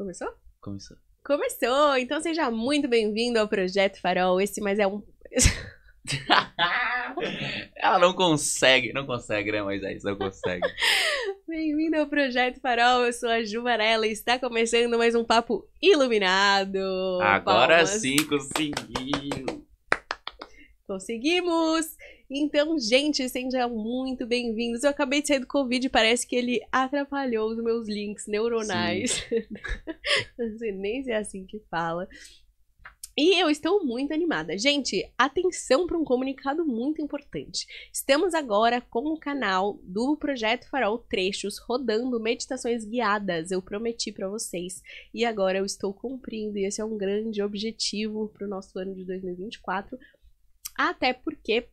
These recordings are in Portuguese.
Começou? Começou. Começou! Então seja muito bem-vindo ao Projeto Farol. Esse mais é um... Ela não consegue, né, Moisés? Não consegue. Bem-vindo ao Projeto Farol. Eu sou a Ju Varela e está começando mais um papo iluminado. Agora Palmas. sim conseguiu. Conseguimos! Então, gente, sejam muito bem-vindos. Eu acabei de sair do Covid e parece que ele atrapalhou os meus links neuronais. Não sei nem se é assim que fala. E eu estou muito animada. Gente, atenção para um comunicado muito importante. Estamos agora com o canal do Projeto Farol Trechos rodando meditações guiadas. Eu prometi para vocês e agora eu estou cumprindo. E esse é um grande objetivo para o nosso ano de 2024. Até porque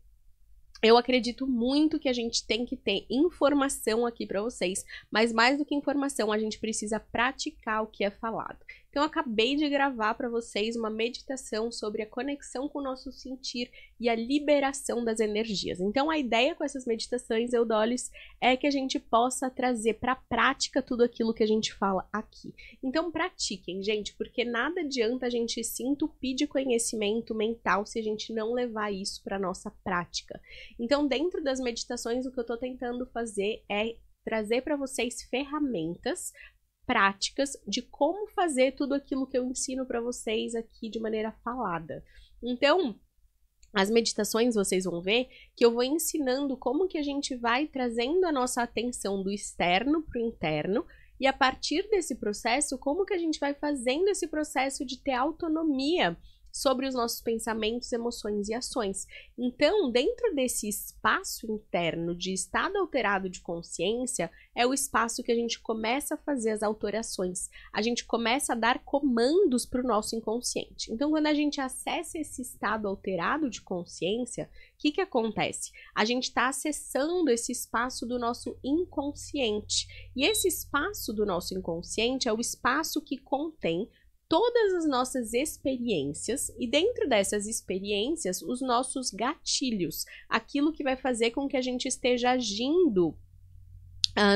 eu acredito muito que a gente tem que ter informação aqui para vocês, mas mais do que informação, a gente precisa praticar o que é falado. Então, eu acabei de gravar para vocês uma meditação sobre a conexão com o nosso sentir e a liberação das energias. Então, a ideia com essas meditações, Eudólis, é que a gente possa trazer para a prática tudo aquilo que a gente fala aqui. Então, pratiquem, gente, porque nada adianta a gente se entupir de conhecimento mental se a gente não levar isso para nossa prática. Então, dentro das meditações, o que eu estou tentando fazer é trazer para vocês ferramentas práticas de como fazer tudo aquilo que eu ensino para vocês aqui de maneira falada. Então, as meditações vocês vão ver que eu vou ensinando como que a gente vai trazendo a nossa atenção do externo para o interno e a partir desse processo, como que a gente vai fazendo esse processo de ter autonomia sobre os nossos pensamentos, emoções e ações. Então, dentro desse espaço interno de estado alterado de consciência, é o espaço que a gente começa a fazer as alterações. A gente começa a dar comandos para o nosso inconsciente. Então, quando a gente acessa esse estado alterado de consciência, o que acontece? A gente está acessando esse espaço do nosso inconsciente. E esse espaço do nosso inconsciente é o espaço que contém todas as nossas experiências e dentro dessas experiências, os nossos gatilhos, aquilo que vai fazer com que a gente esteja agindo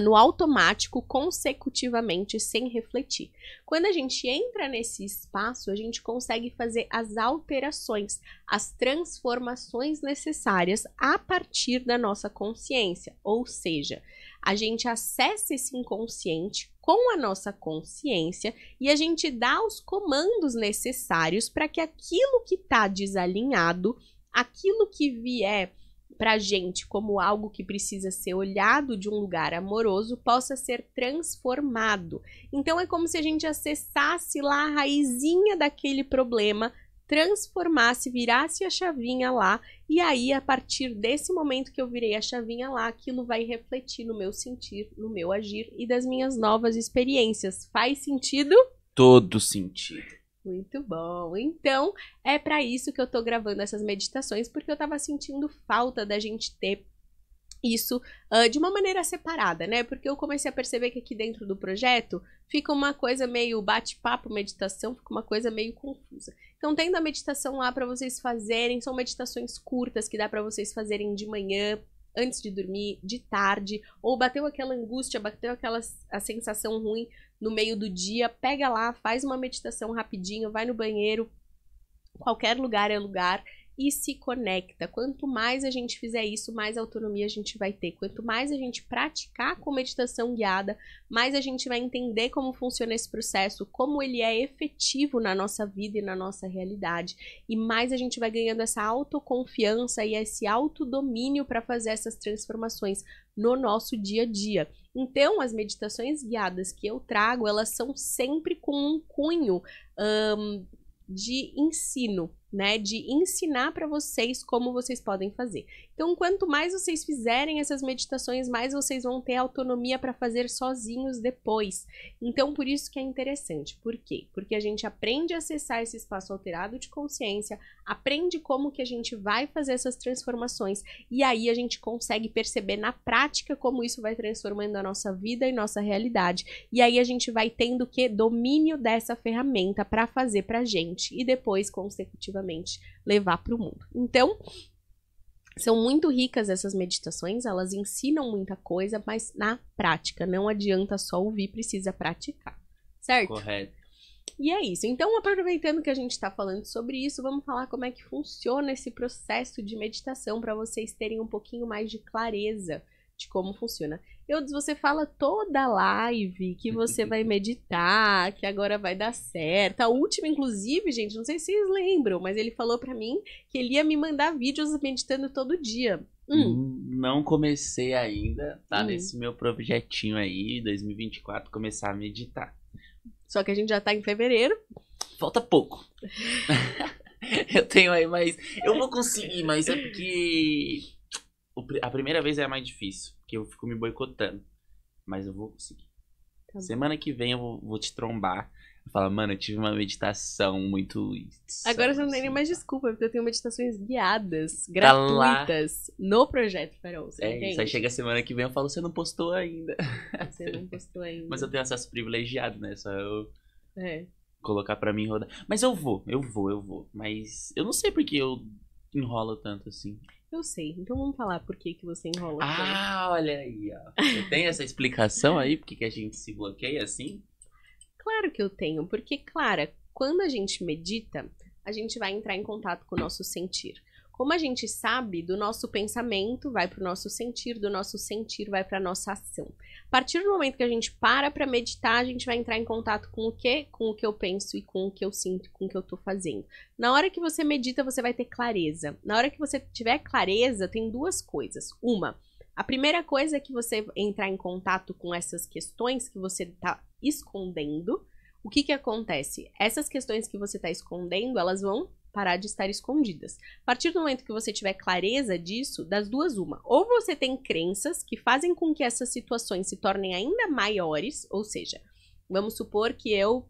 no automático consecutivamente sem refletir. Quando a gente entra nesse espaço, a gente consegue fazer as alterações, as transformações necessárias a partir da nossa consciência, ou seja, a gente acessa esse inconsciente com a nossa consciência e a gente dá os comandos necessários para que aquilo que está desalinhado, aquilo que vier para a gente como algo que precisa ser olhado de um lugar amoroso, possa ser transformado. Então é como se a gente acessasse lá a raizinha daquele problema, transformasse, virasse a chavinha lá, e aí a partir desse momento que eu virei a chavinha lá, aquilo vai refletir no meu sentir, no meu agir e das minhas novas experiências. Faz sentido? Todo sentido. Muito bom. Então, é para isso que eu tô gravando essas meditações, porque eu tava sentindo falta da gente ter isso de uma maneira separada, né? Porque eu comecei a perceber que aqui dentro do projeto fica uma coisa meio bate-papo, meditação, fica uma coisa meio confusa. Então, tendo a meditação lá para vocês fazerem, são meditações curtas que dá para vocês fazerem de manhã, antes de dormir, de tarde, ou bateu aquela angústia, bateu a sensação ruim no meio do dia, pega lá, faz uma meditação rapidinho, vai no banheiro, qualquer lugar é lugar, e se conecta. Quanto mais a gente fizer isso, mais autonomia a gente vai ter. Quanto mais a gente praticar com meditação guiada, mais a gente vai entender como funciona esse processo, como ele é efetivo na nossa vida e na nossa realidade. E mais a gente vai ganhando essa autoconfiança e esse autodomínio para fazer essas transformações no nosso dia a dia. Então, as meditações guiadas que eu trago, elas são sempre com um cunho de ensino, né, de ensinar para vocês como vocês podem fazer. Então, quanto mais vocês fizerem essas meditações, mais vocês vão ter autonomia para fazer sozinhos depois. Então, por isso que é interessante. Por quê? Porque a gente aprende a acessar esse espaço alterado de consciência, aprende como que a gente vai fazer essas transformações e aí a gente consegue perceber na prática como isso vai transformando a nossa vida e nossa realidade. E aí a gente vai tendo que domínio dessa ferramenta para fazer pra gente e depois, consecutivamente, levar para o mundo. Então, são muito ricas essas meditações, elas ensinam muita coisa, mas na prática, não adianta só ouvir, precisa praticar, certo? Correto. E é isso. Então, aproveitando que a gente tá falando sobre isso, vamos falar como é que funciona esse processo de meditação para vocês terem um pouquinho mais de clareza de como funciona. Você fala toda live que você vai meditar, que agora vai dar certo. A última, inclusive, gente, não sei se vocês lembram, mas ele falou pra mim que ele ia me mandar vídeos meditando todo dia. Não comecei ainda, tá nesse meu projetinho aí, 2024, começar a meditar. Só que a gente já tá em fevereiro. Falta pouco. Eu tenho aí, mas eu vou conseguir, mas é porque a primeira vez é mais difícil, porque eu fico me boicotando. Mas eu vou conseguir. Tá. Semana que vem eu vou te trombar. Falar, mano, eu tive uma meditação muito... Agora você não tem nem mais desculpa, porque eu tenho meditações guiadas, gratuitas, no Projeto Farol. Isso aí chega a semana que vem eu falo, você não postou ainda. Você não postou ainda. Mas eu tenho acesso privilegiado, né? Só eu colocar pra mim rodar. Mas eu vou. Mas eu não sei por que eu enrolo tanto assim. Eu sei, então vamos falar por que você enrola tanto. Ah, olha aí, ó. Você tem essa explicação aí, por que a gente se bloqueia assim? Claro que eu tenho, porque, Clara, quando a gente medita, a gente vai entrar em contato com o nosso sentir. Como a gente sabe, do nosso pensamento vai para o nosso sentir, do nosso sentir vai para a nossa ação. A partir do momento que a gente para meditar, a gente vai entrar em contato com o quê? Com o que eu penso e com o que eu sinto, com o que eu tô fazendo. Na hora que você medita, você vai ter clareza. Na hora que você tiver clareza, tem duas coisas. A primeira coisa é que você entrar em contato com essas questões que você tá escondendo. O que acontece? Essas questões que você tá escondendo, elas vão parar de estar escondidas. A partir do momento que você tiver clareza disso, das duas uma. Ou você tem crenças que fazem com que essas situações se tornem ainda maiores, ou seja, vamos supor que eu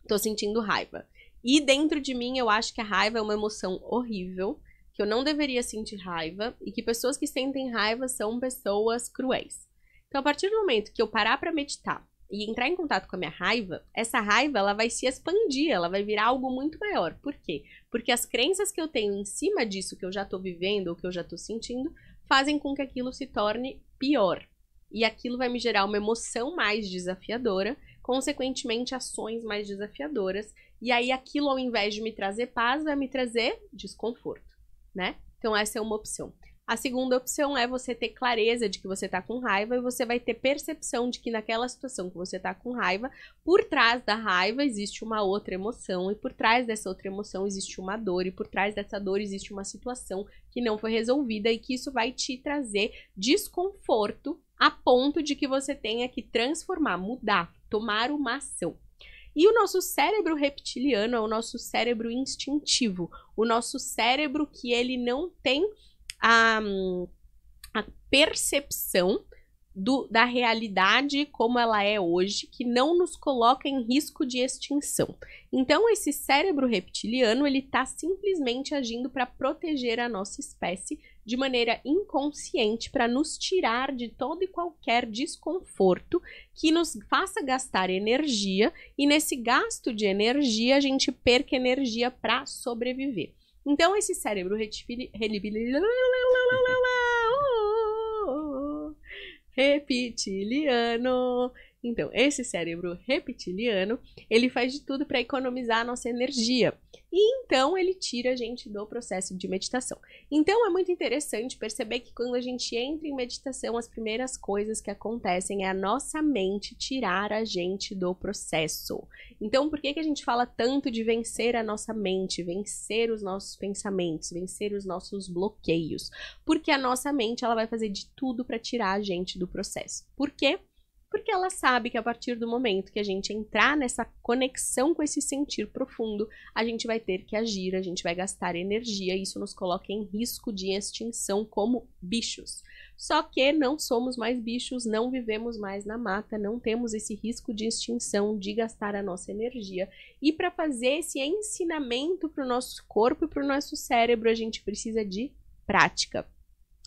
tô sentindo raiva. E dentro de mim eu acho que a raiva é uma emoção horrível, que eu não deveria sentir raiva e que pessoas que sentem raiva são pessoas cruéis. Então, a partir do momento que eu parar para meditar e entrar em contato com a minha raiva, essa raiva ela vai se expandir, ela vai virar algo muito maior. Por quê? Porque as crenças que eu tenho em cima disso que eu já tô vivendo ou que eu já tô sentindo fazem com que aquilo se torne pior. E aquilo vai me gerar uma emoção mais desafiadora, consequentemente ações mais desafiadoras. E aí aquilo, ao invés de me trazer paz, vai me trazer desconforto, né? Então essa é uma opção. A segunda opção é você ter clareza de que você tá com raiva e você vai ter percepção de que naquela situação que você tá com raiva, por trás da raiva existe uma outra emoção e por trás dessa outra emoção existe uma dor e por trás dessa dor existe uma situação que não foi resolvida e que isso vai te trazer desconforto a ponto de que você tenha que transformar, mudar, tomar uma ação. E o nosso cérebro reptiliano é o nosso cérebro instintivo, o nosso cérebro que ele não tem a percepção da realidade como ela é hoje, que não nos coloca em risco de extinção. Então, esse cérebro reptiliano, ele está simplesmente agindo para proteger a nossa espécie de maneira inconsciente, para nos tirar de todo e qualquer desconforto que nos faça gastar energia, e nesse gasto de energia, a gente perca energia para sobreviver. Então, esse cérebro reptiliano. Então, esse cérebro reptiliano, ele faz de tudo para economizar a nossa energia. E então, ele tira a gente do processo de meditação. Então, é muito interessante perceber que quando a gente entra em meditação, as primeiras coisas que acontecem é a nossa mente tirar a gente do processo. Então, por que a gente fala tanto de vencer a nossa mente, vencer os nossos pensamentos, vencer os nossos bloqueios? Porque a nossa mente, ela vai fazer de tudo para tirar a gente do processo. Por quê? Porque ela sabe que a partir do momento que a gente entrar nessa conexão com esse sentir profundo, a gente vai ter que agir, a gente vai gastar energia e isso nos coloca em risco de extinção como bichos. Só que não somos mais bichos, não vivemos mais na mata, não temos esse risco de extinção, de gastar a nossa energia. E para fazer esse ensinamento para o nosso corpo e para o nosso cérebro, a gente precisa de prática.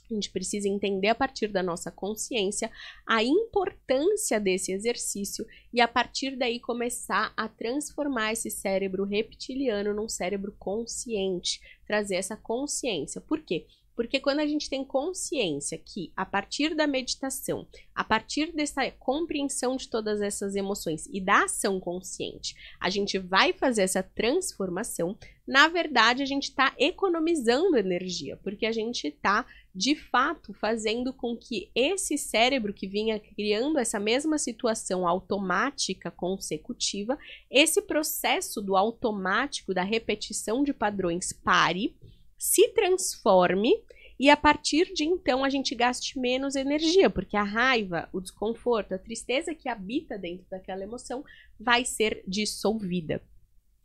A gente precisa entender a partir da nossa consciência a importância desse exercício e a partir daí começar a transformar esse cérebro reptiliano num cérebro consciente, trazer essa consciência. Por quê? Porque quando a gente tem consciência que a partir da meditação, a partir dessa compreensão de todas essas emoções e da ação consciente, a gente vai fazer essa transformação, na verdade a gente está economizando energia, porque a gente está de fato fazendo com que esse cérebro que vinha criando essa mesma situação automática consecutiva, esse processo do automático, da repetição de padrões pare, se transforme e a partir de então a gente gaste menos energia, porque a raiva, o desconforto, a tristeza que habita dentro daquela emoção vai ser dissolvida.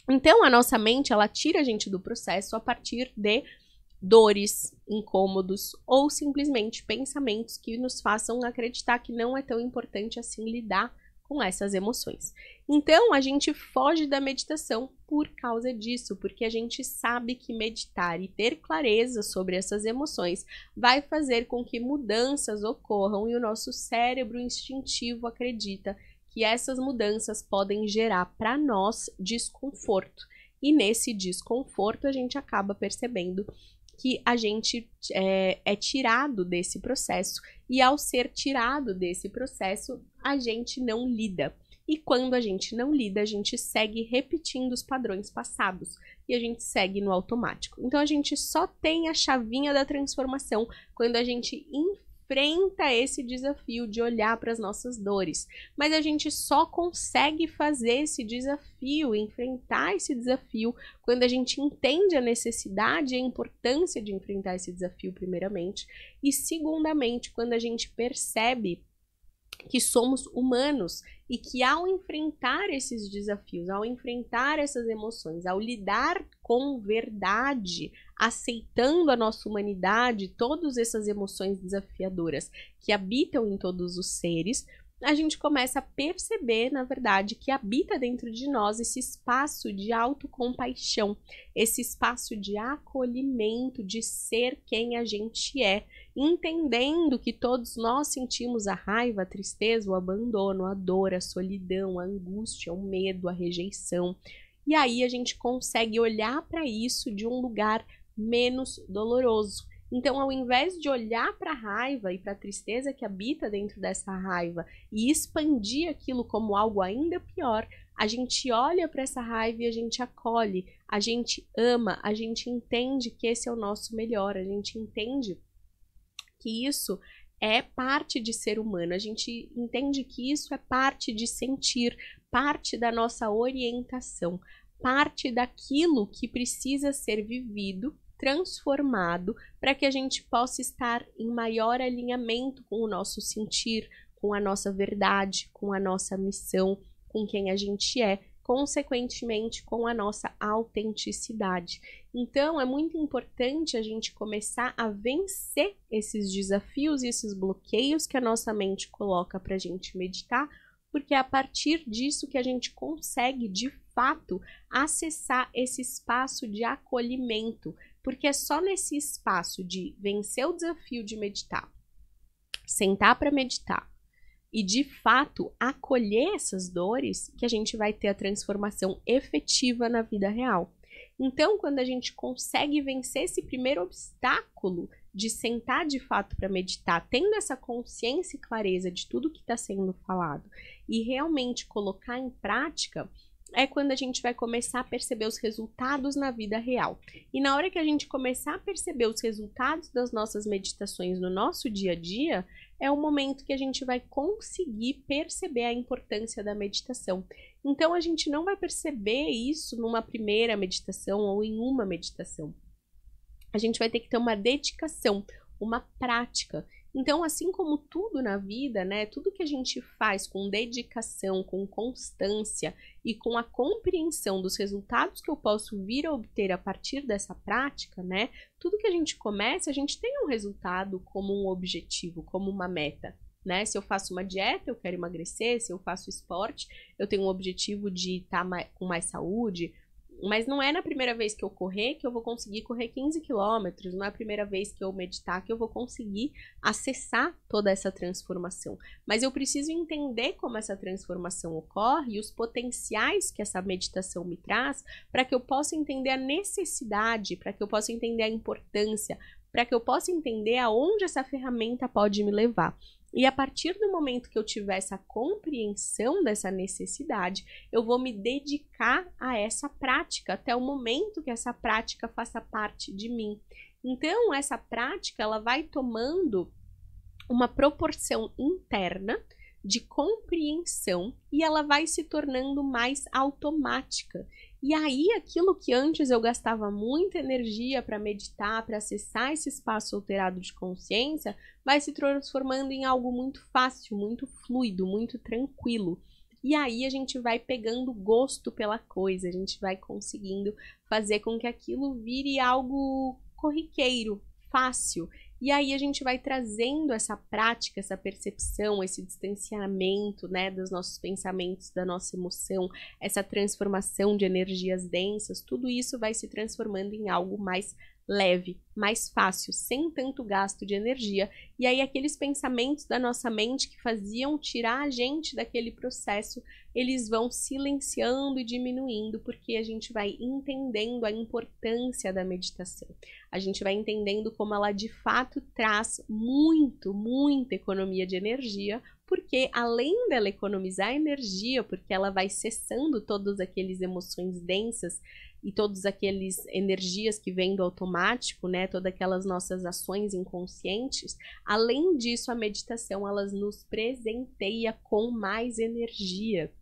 Então a nossa mente, ela tira a gente do processo a partir de dores, incômodos ou simplesmente pensamentos que nos façam acreditar que não é tão importante assim lidar com essas emoções. Então, a gente foge da meditação por causa disso, porque a gente sabe que meditar e ter clareza sobre essas emoções vai fazer com que mudanças ocorram e o nosso cérebro instintivo acredita que essas mudanças podem gerar para nós desconforto. E nesse desconforto a gente acaba percebendo que a gente é tirado desse processo e ao ser tirado desse processo, a gente não lida. E quando a gente não lida, a gente segue repetindo os padrões passados e a gente segue no automático. Então a gente só tem a chavinha da transformação quando a gente enfrenta esse desafio de olhar para as nossas dores. Mas a gente só consegue fazer esse desafio, enfrentar esse desafio, quando a gente entende a necessidade e a importância de enfrentar esse desafio, primeiramente, e segundamente, quando a gente percebe que somos humanos e que ao enfrentar esses desafios, ao enfrentar essas emoções, ao lidar com verdade, aceitando a nossa humanidade, todas essas emoções desafiadoras que habitam em todos os seres, a gente começa a perceber, na verdade, que habita dentro de nós esse espaço de autocompaixão, esse espaço de acolhimento, de ser quem a gente é, entendendo que todos nós sentimos a raiva, a tristeza, o abandono, a dor, a solidão, a angústia, o medo, a rejeição. E aí a gente consegue olhar para isso de um lugar menos doloroso. Então, ao invés de olhar para a raiva e para a tristeza que habita dentro dessa raiva e expandir aquilo como algo ainda pior, a gente olha para essa raiva e a gente acolhe, a gente ama, a gente entende que esse é o nosso melhor, a gente entende que isso é parte de ser humano, a gente entende que isso é parte de sentir, parte da nossa orientação, parte daquilo que precisa ser vivido, transformado, para que a gente possa estar em maior alinhamento com o nosso sentir, com a nossa verdade, com a nossa missão, com quem a gente é, consequentemente com a nossa autenticidade. Então, é muito importante a gente começar a vencer esses desafios e esses bloqueios que a nossa mente coloca para a gente meditar, porque é a partir disso que a gente consegue, de fato, acessar esse espaço de acolhimento, porque é só nesse espaço de vencer o desafio de meditar, sentar para meditar e, de fato, acolher essas dores que a gente vai ter a transformação efetiva na vida real. Então, quando a gente consegue vencer esse primeiro obstáculo de sentar de fato para meditar, tendo essa consciência e clareza de tudo que está sendo falado e realmente colocar em prática, é quando a gente vai começar a perceber os resultados na vida real. E na hora que a gente começar a perceber os resultados das nossas meditações no nosso dia a dia, é o momento que a gente vai conseguir perceber a importância da meditação. Então, a gente não vai perceber isso numa primeira meditação ou em uma meditação. A gente vai ter que ter uma dedicação, uma prática. Então, assim como tudo na vida, né, tudo que a gente faz com dedicação, com constância e com a compreensão dos resultados que eu posso vir a obter a partir dessa prática, né, tudo que a gente começa, a gente tem um resultado como um objetivo, como uma meta, né? Se eu faço uma dieta, eu quero emagrecer, se eu faço esporte, eu tenho um objetivo de estar com mais saúde. Mas não é na primeira vez que eu correr que eu vou conseguir correr 15 quilômetros, não é a primeira vez que eu meditar que eu vou conseguir acessar toda essa transformação. Mas eu preciso entender como essa transformação ocorre e os potenciais que essa meditação me traz para que eu possa entender a necessidade, para que eu possa entender a importância, para que eu possa entender aonde essa ferramenta pode me levar. E a partir do momento que eu tiver essa compreensão dessa necessidade, eu vou me dedicar a essa prática até o momento que essa prática faça parte de mim. Então, essa prática ela vai tomando uma proporção interna de compreensão e ela vai se tornando mais automática. E aí, aquilo que antes eu gastava muita energia para meditar, para acessar esse espaço alterado de consciência, vai se transformando em algo muito fácil, muito fluido, muito tranquilo. E aí a gente vai pegando gosto pela coisa, a gente vai conseguindo fazer com que aquilo vire algo corriqueiro, fácil. E aí a gente vai trazendo essa prática, essa percepção, esse distanciamento, né, dos nossos pensamentos, da nossa emoção, essa transformação de energias densas, tudo isso vai se transformando em algo mais leve, mais fácil, sem tanto gasto de energia. E aí aqueles pensamentos da nossa mente que faziam tirar a gente daquele processo, eles vão silenciando e diminuindo, porque a gente vai entendendo a importância da meditação. A gente vai entendendo como ela de fato traz muita economia de energia, porque além dela economizar energia, porque ela vai cessando todas aquelas emoções densas e todas aquelas energias que vêm do automático, né, todas aquelas nossas ações inconscientes, além disso a meditação ela nos presenteia com mais energia.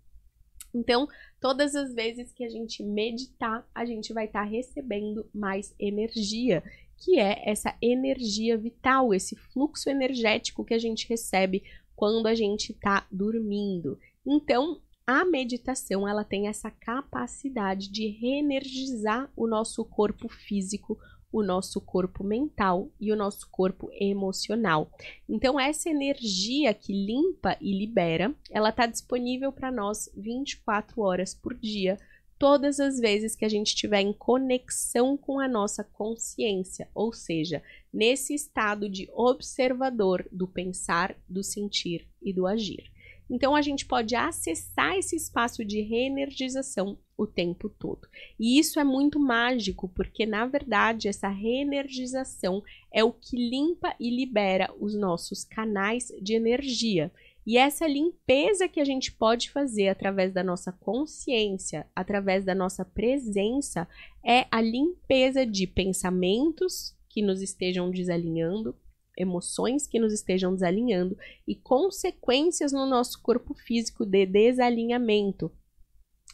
Então, todas as vezes que a gente meditar, a gente vai estar recebendo mais energia, que é essa energia vital, esse fluxo energético que a gente recebe quando a gente está dormindo. Então, a meditação, ela tem essa capacidade de reenergizar o nosso corpo físico, o nosso corpo mental e o nosso corpo emocional. Então, essa energia que limpa e libera, ela está disponível para nós 24 horas por dia, todas as vezes que a gente estiver em conexão com a nossa consciência, ou seja, nesse estado de observador do pensar, do sentir e do agir. Então, a gente pode acessar esse espaço de reenergização o tempo todo. E isso é muito mágico, porque, na verdade, essa reenergização é o que limpa e libera os nossos canais de energia. E essa limpeza que a gente pode fazer através da nossa consciência, através da nossa presença, é a limpeza de pensamentos que nos estejam desalinhando, emoções que nos estejam desalinhando e consequências no nosso corpo físico de desalinhamento.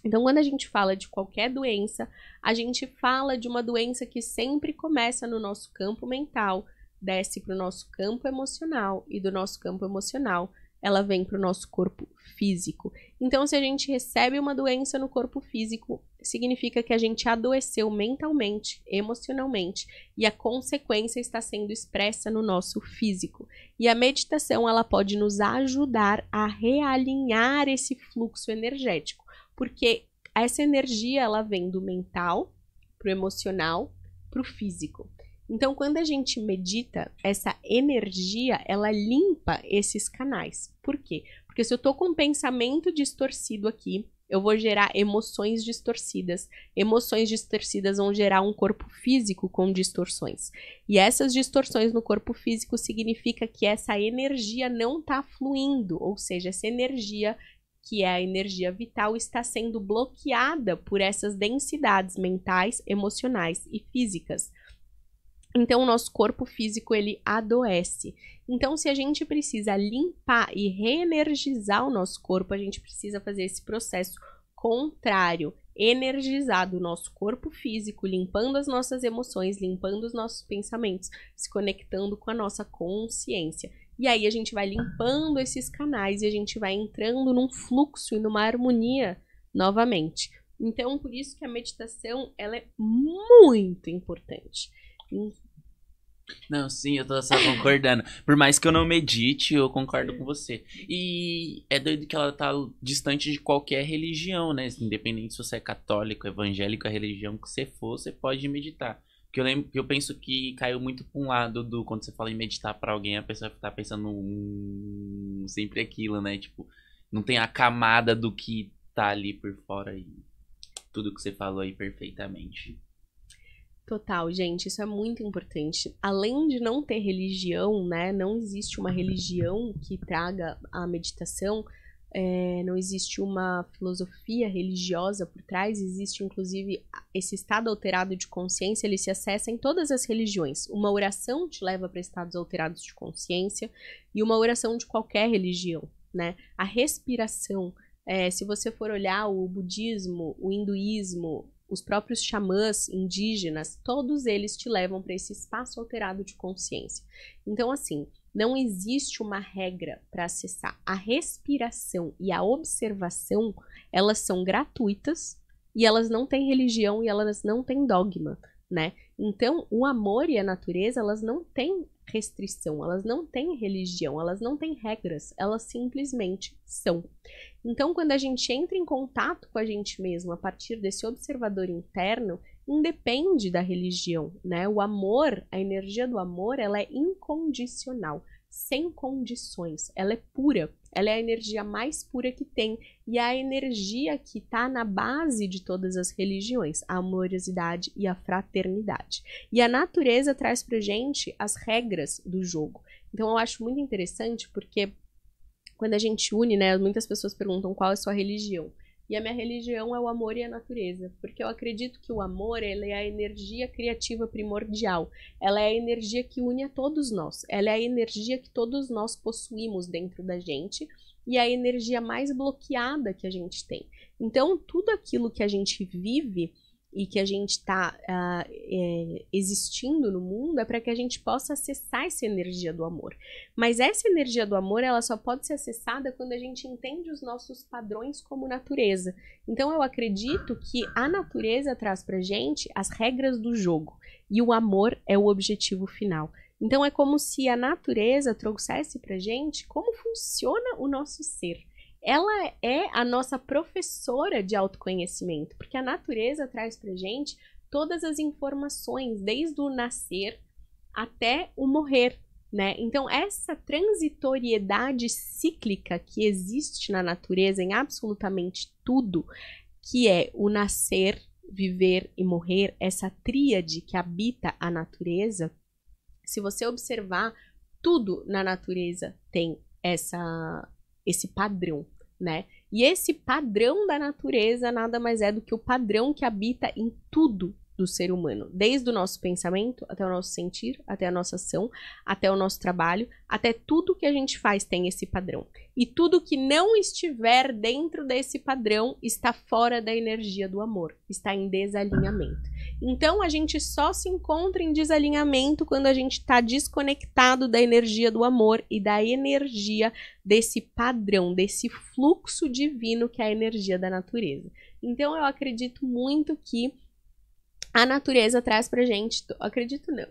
Então, quando a gente fala de qualquer doença, a gente fala de uma doença que sempre começa no nosso campo mental, desce para o nosso campo emocional e do nosso campo emocional ela vem para o nosso corpo físico. Então, se a gente recebe uma doença no corpo físico, significa que a gente adoeceu mentalmente, emocionalmente, e a consequência está sendo expressa no nosso físico. E a meditação, ela pode nos ajudar a realinhar esse fluxo energético, porque essa energia, ela vem do mental para o emocional, para o físico. Então, quando a gente medita, essa energia, ela limpa esses canais. Por quê? Porque se eu tô com um pensamento distorcido aqui, eu vou gerar emoções distorcidas. Emoções distorcidas vão gerar um corpo físico com distorções. E essas distorções no corpo físico significa que essa energia não está fluindo, ou seja, essa energia que é a energia vital está sendo bloqueada por essas densidades mentais, emocionais e físicas. Então, o nosso corpo físico, ele adoece. Então, se a gente precisa limpar e reenergizar o nosso corpo, a gente precisa fazer esse processo contrário, energizar o nosso corpo físico, limpando as nossas emoções, limpando os nossos pensamentos, se conectando com a nossa consciência. E aí, a gente vai limpando esses canais e a gente vai entrando num fluxo e numa harmonia novamente. Então, por isso que a meditação, ela é muito importante. Não, sim, eu tô só concordando. Por mais que eu não medite, eu concordo com você. E é doido que ela tá distante de qualquer religião, né? Independente se você é católico, evangélico, a religião que você for, você pode meditar. Porque eu penso que caiu muito pra um lado do quando você fala em meditar pra alguém, a pessoa tá pensando sempre aquilo, né? Tipo, não tem a camada do que tá ali por fora e tudo que você falou aí perfeitamente. Total, gente, isso é muito importante. Além de não ter religião, né? Não existe uma religião que traga a meditação, não existe uma filosofia religiosa por trás, existe inclusive esse estado alterado de consciência, ele se acessa em todas as religiões. Uma oração te leva para estados alterados de consciência e uma oração de qualquer religião, né? A respiração, se você for olhar o budismo, o hinduísmo, os próprios xamãs indígenas, todos eles te levam para esse espaço alterado de consciência. Então, assim, não existe uma regra para acessar. A respiração e a observação, elas são gratuitas e elas não têm religião e elas não têm dogma, né? Então, o amor e a natureza, elas não têm restrição, elas não têm religião, elas não têm regras, elas simplesmente são. Então, quando a gente entra em contato com a gente mesmo a partir desse observador interno, independe da religião, né? O amor, a energia do amor, ela é incondicional, sem condições, ela é pura, ela é a energia mais pura que tem e é a energia que está na base de todas as religiões, a amorosidade e a fraternidade. E a natureza traz pra gente as regras do jogo. Então eu acho muito interessante porque quando a gente une, né, muitas pessoas perguntam qual é a sua religião. E a minha religião é o amor e a natureza, porque eu acredito que o amor, ele é a energia criativa primordial, ela é a energia que une a todos nós, ela é a energia que todos nós possuímos dentro da gente e é a energia mais bloqueada que a gente tem. Então, tudo aquilo que a gente vive e que a gente está existindo no mundo é para que a gente possa acessar essa energia do amor. Mas essa energia do amor, ela só pode ser acessada quando a gente entende os nossos padrões como natureza. Então eu acredito que a natureza traz pra gente as regras do jogo e o amor é o objetivo final. Então é como se a natureza trouxesse pra gente como funciona o nosso ser. Ela é a nossa professora de autoconhecimento, porque a natureza traz pra gente todas as informações, desde o nascer até o morrer, né? Então, essa transitoriedade cíclica que existe na natureza em absolutamente tudo, que é o nascer, viver e morrer, essa tríade que habita a natureza, se você observar, tudo na natureza tem esse padrão, né? E esse padrão da natureza nada mais é do que o padrão que habita em tudo do ser humano, desde o nosso pensamento, até o nosso sentir, até a nossa ação, até o nosso trabalho, até tudo que a gente faz tem esse padrão. E tudo que não estiver dentro desse padrão está fora da energia do amor, está em desalinhamento. Então, a gente só se encontra em desalinhamento quando a gente está desconectado da energia do amor e da energia desse padrão, desse fluxo divino que é a energia da natureza. Então, eu acredito muito que a natureza traz pra gente... Acredito não,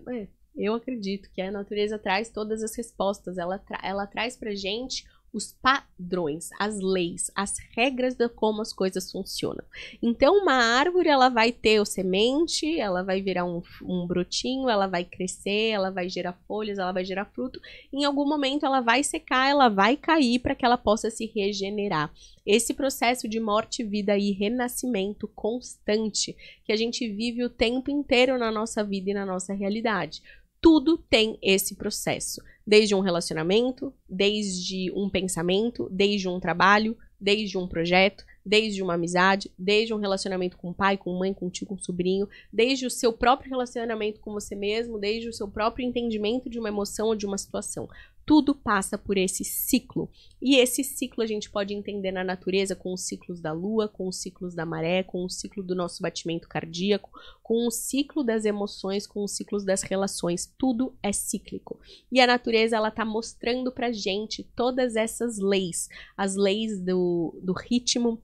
eu acredito que a natureza traz todas as respostas. Ela traz pra gente os padrões, as leis, as regras de como as coisas funcionam. Então, uma árvore, ela vai ter semente, ela vai virar um brotinho, ela vai crescer, ela vai gerar folhas, ela vai gerar fruto. Em algum momento, ela vai secar, ela vai cair para que ela possa se regenerar. Esse processo de morte, vida e renascimento constante que a gente vive o tempo inteiro na nossa vida e na nossa realidade. Tudo tem esse processo, desde um relacionamento, desde um pensamento, desde um trabalho, desde um projeto, desde uma amizade, desde um relacionamento com pai, com mãe, com tio, com sobrinho, desde o seu próprio relacionamento com você mesmo, desde o seu próprio entendimento de uma emoção ou de uma situação. Tudo passa por esse ciclo. E esse ciclo a gente pode entender na natureza com os ciclos da lua, com os ciclos da maré, com o ciclo do nosso batimento cardíaco, com o ciclo das emoções, com os ciclos das relações. Tudo é cíclico. E a natureza, ela tá mostrando pra gente todas essas leis. As leis do ritmo,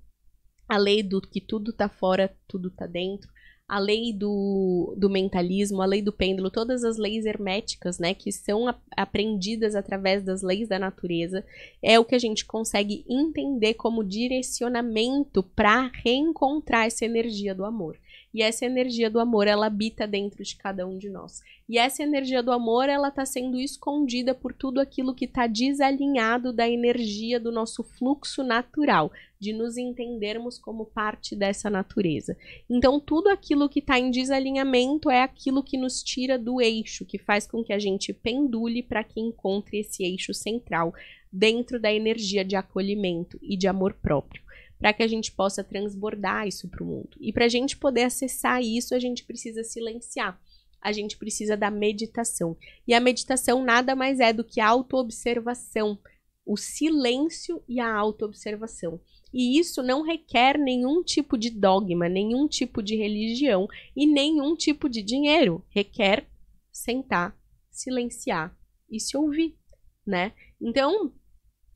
a lei do que tudo tá fora, tudo tá dentro. A lei do mentalismo, a lei do pêndulo, todas as leis herméticas, né, que são aprendidas através das leis da natureza, é o que a gente consegue entender como direcionamento para reencontrar essa energia do amor. E essa energia do amor, ela habita dentro de cada um de nós. E essa energia do amor, ela está sendo escondida por tudo aquilo que está desalinhado da energia do nosso fluxo natural, de nos entendermos como parte dessa natureza. Então, tudo aquilo que está em desalinhamento é aquilo que nos tira do eixo, que faz com que a gente pendule para que encontre esse eixo central dentro da energia de acolhimento e de amor próprio, para que a gente possa transbordar isso para o mundo. E para a gente poder acessar isso, a gente precisa silenciar. A gente precisa da meditação. E a meditação nada mais é do que a autoobservação, o silêncio e a autoobservação. E isso não requer nenhum tipo de dogma, nenhum tipo de religião e nenhum tipo de dinheiro. Requer sentar, silenciar e se ouvir, né? Então,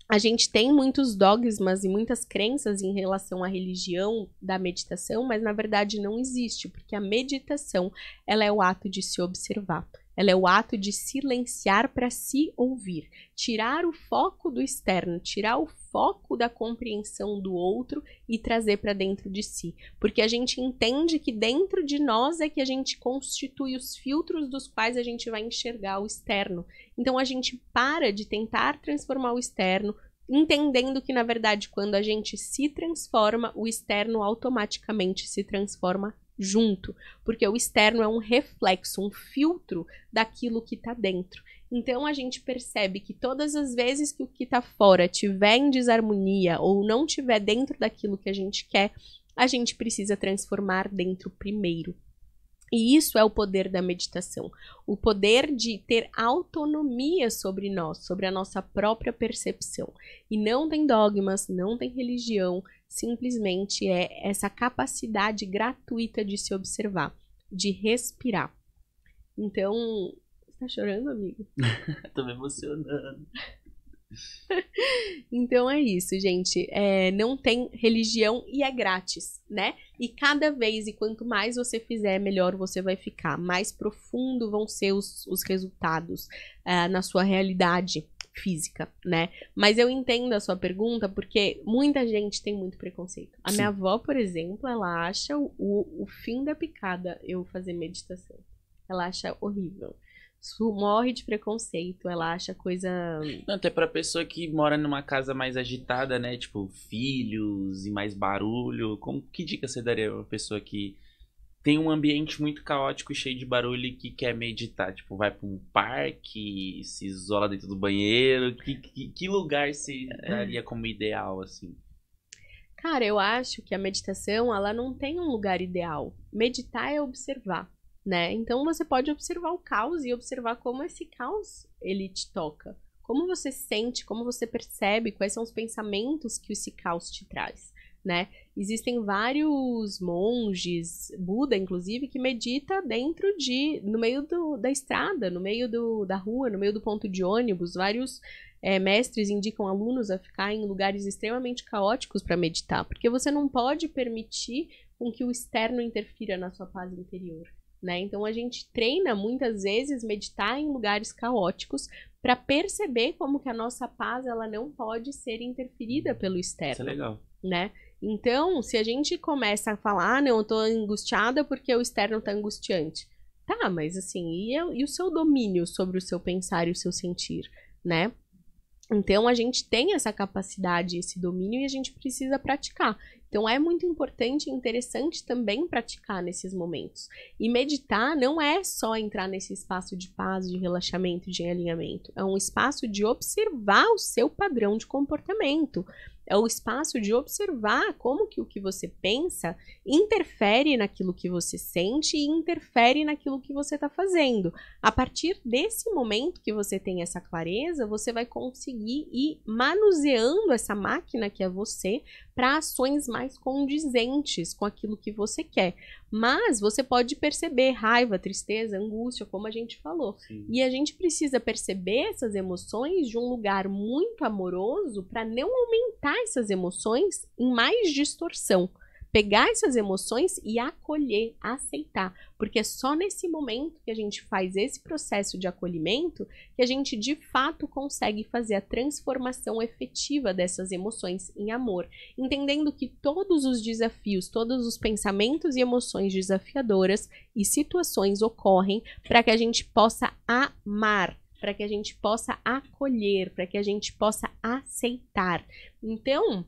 a gente tem muitos dogmas e muitas crenças em relação à religião da meditação, mas na verdade não existe, porque a meditação, ela é o ato de se observar. Ela é o ato de silenciar para se ouvir, tirar o foco do externo, tirar o foco da compreensão do outro e trazer para dentro de si. Porque a gente entende que dentro de nós é que a gente constitui os filtros dos quais a gente vai enxergar o externo. Então a gente para de tentar transformar o externo, entendendo que na verdade quando a gente se transforma, o externo automaticamente se transforma junto, porque o externo é um reflexo, um filtro daquilo que está dentro. Então a gente percebe que todas as vezes que o que está fora estiver em desarmonia ou não estiver dentro daquilo que a gente quer, a gente precisa transformar dentro primeiro. E isso é o poder da meditação, o poder de ter autonomia sobre nós, sobre a nossa própria percepção. E não tem dogmas, não tem religião, simplesmente é essa capacidade gratuita de se observar, de respirar. Então, você tá chorando, amigo? Tô me emocionando. Então é isso, gente. Não tem religião e é grátis, né? E cada vez, e quanto mais você fizer, melhor você vai ficar. Mais profundo vão ser os resultados na sua realidade física, né? Mas eu entendo a sua pergunta porque muita gente tem muito preconceito. A minha avó, por exemplo, ela acha o fim da picada eu fazer meditação. Ela acha horrível. Morre de preconceito, ela acha coisa... Não, até pra pessoa que mora numa casa mais agitada, né? Tipo, filhos e mais barulho. Que dica você daria pra pessoa que tem um ambiente muito caótico e cheio de barulho e que quer meditar? Tipo, vai pra um parque, se isola dentro do banheiro. Que lugar você daria como ideal, assim? Cara, eu acho que a meditação, ela não tem um lugar ideal. Meditar é observar. Né? Então você pode observar o caos e observar como esse caos ele te toca. Como você sente, como você percebe, quais são os pensamentos que esse caos te traz, né? Existem vários monges, Buda inclusive, que medita no meio da estrada, no meio da rua, no meio do ponto de ônibus. Vários mestres indicam alunos a ficar em lugares extremamente caóticos para meditar, porque você não pode permitir com que o externo interfira na sua paz interior. Né? Então a gente treina muitas vezes meditar em lugares caóticos para perceber como que a nossa paz ela não pode ser interferida pelo externo. Isso é legal. Né? Então, se a gente começa a falar, não, eu tô angustiada porque o externo tá angustiante. Tá, mas assim, e o seu domínio sobre o seu pensar e o seu sentir, né? Então a gente tem essa capacidade, esse domínio e a gente precisa praticar. Então é muito importante e interessante também praticar nesses momentos. E meditar não é só entrar nesse espaço de paz, de relaxamento, de alinhamento. É um espaço de observar o seu padrão de comportamento. É o espaço de observar como que o que você pensa interfere naquilo que você sente e interfere naquilo que você está fazendo. A partir desse momento que você tem essa clareza, você vai conseguir ir manuseando essa máquina que é você para ações mais condizentes com aquilo que você quer. Mas você pode perceber raiva, tristeza, angústia, como a gente falou. Sim. E a gente precisa perceber essas emoções de um lugar muito amoroso para não aumentar essas emoções em mais distorção. Pegar essas emoções e acolher, aceitar. Porque é só nesse momento que a gente faz esse processo de acolhimento que a gente de fato consegue fazer a transformação efetiva dessas emoções em amor. Entendendo que todos os desafios, todos os pensamentos e emoções desafiadoras e situações ocorrem para que a gente possa amar, para que a gente possa acolher, para que a gente possa aceitar. Então,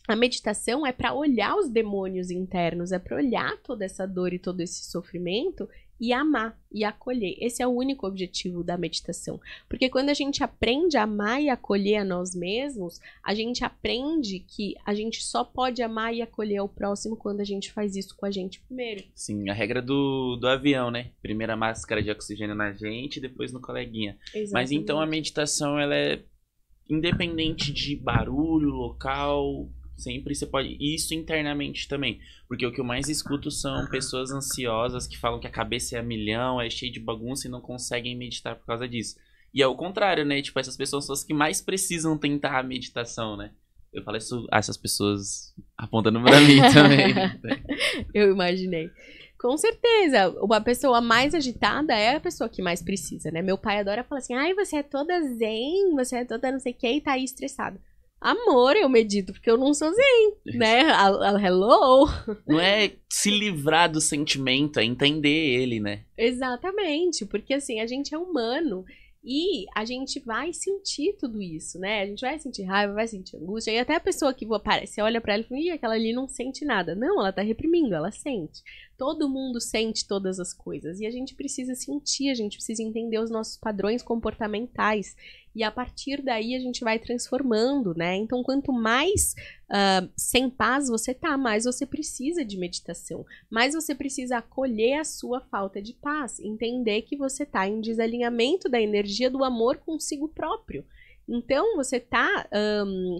A meditação é para olhar os demônios internos, é para olhar toda essa dor e todo esse sofrimento e amar e acolher. Esse é o único objetivo da meditação. Porque quando a gente aprende a amar e acolher a nós mesmos, a gente aprende que a gente só pode amar e acolher o próximo quando a gente faz isso com a gente primeiro. Sim, a regra do avião, né? Primeiro a máscara de oxigênio na gente, depois no coleguinha. Exatamente. Mas então a meditação, ela é independente de barulho, local, sempre você pode... Isso internamente também. Porque o que eu mais escuto são pessoas ansiosas que falam que a cabeça é a milhão, é cheio de bagunça e não conseguem meditar por causa disso. E é o contrário, né? Tipo, essas pessoas são as que mais precisam tentar a meditação, né? Eu falo isso, essas pessoas apontando pra mim também. Eu imaginei. Com certeza, uma pessoa mais agitada é a pessoa que mais precisa, né? Meu pai adora falar assim, ai, você é toda zen, você é toda não sei o que e tá aí estressada. Amor, eu medito porque eu não sou zen, né? Hello! Não é se livrar do sentimento, é entender ele, né? Exatamente, porque assim, a gente é humano e a gente vai sentir tudo isso, né? A gente vai sentir raiva, vai sentir angústia, e até a pessoa que aparece, olha pra ela e fala, ih, aquela ali não sente nada. Não, ela tá reprimindo, ela sente. Todo mundo sente todas as coisas, e a gente precisa sentir, a gente precisa entender os nossos padrões comportamentais, e a partir daí a gente vai transformando, né? Então, quanto mais sem paz você tá, mais você precisa de meditação, mais você precisa acolher a sua falta de paz, entender que você tá em desalinhamento da energia do amor consigo próprio. Então, você tá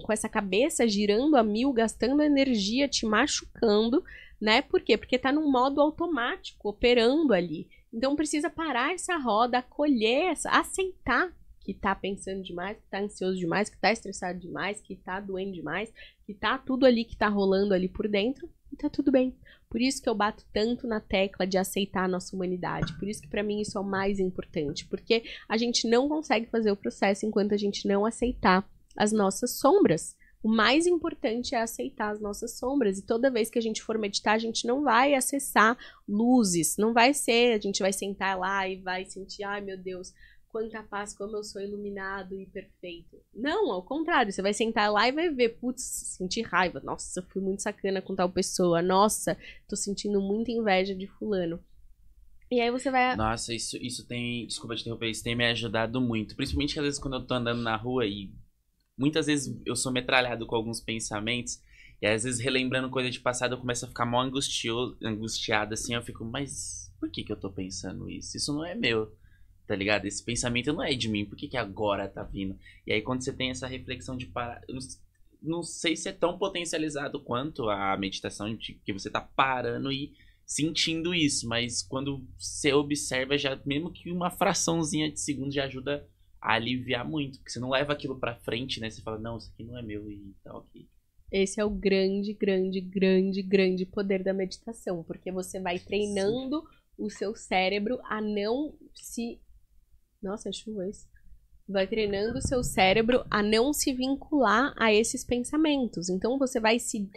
com essa cabeça girando a mil, gastando energia, te machucando, né? Por quê? Porque tá num modo automático, operando ali. Então, precisa parar essa roda, acolher, aceitar que tá pensando demais, que tá ansioso demais, que tá estressado demais, que tá doendo demais, que tá tudo ali que tá rolando ali por dentro, e tá tudo bem. Por isso que eu bato tanto na tecla de aceitar a nossa humanidade. Por isso que pra mim isso é o mais importante. Porque a gente não consegue fazer o processo enquanto a gente não aceitar as nossas sombras. O mais importante é aceitar as nossas sombras. E toda vez que a gente for meditar, a gente não vai acessar luzes. Não vai ser, a gente vai sentar lá e vai sentir, ai meu Deus, quanta paz, como eu sou iluminado e perfeito. Não, ao contrário, você vai sentar lá e vai ver, putz, sentir raiva. Nossa, fui muito sacana com tal pessoa. Nossa, tô sentindo muita inveja de fulano. E aí você vai... Nossa, isso tem... Desculpa te interromper, isso tem me ajudado muito. Principalmente que às vezes quando eu tô andando na rua e... Muitas vezes eu sou metralhado com alguns pensamentos. E às vezes relembrando coisa de passado eu começo a ficar mó angustiado assim. Eu fico, mas por que eu tô pensando isso? Isso não é meu. Tá ligado? Esse pensamento não é de mim, por que agora tá vindo? E aí quando você tem essa reflexão de parar, eu não sei se é tão potencializado quanto a meditação, de que você tá parando e sentindo isso, mas quando você observa, já mesmo que uma fraçãozinha de segundo já ajuda a aliviar muito, porque você não leva aquilo pra frente, né? Você fala, não, isso aqui não é meu e tá ok. Esse é o grande, grande, grande, grande poder da meditação, porque você vai treinando o seu cérebro a não se... Nossa, é chuva isso. Vai treinando o seu cérebro a não se vincular a esses pensamentos. Então, você vai se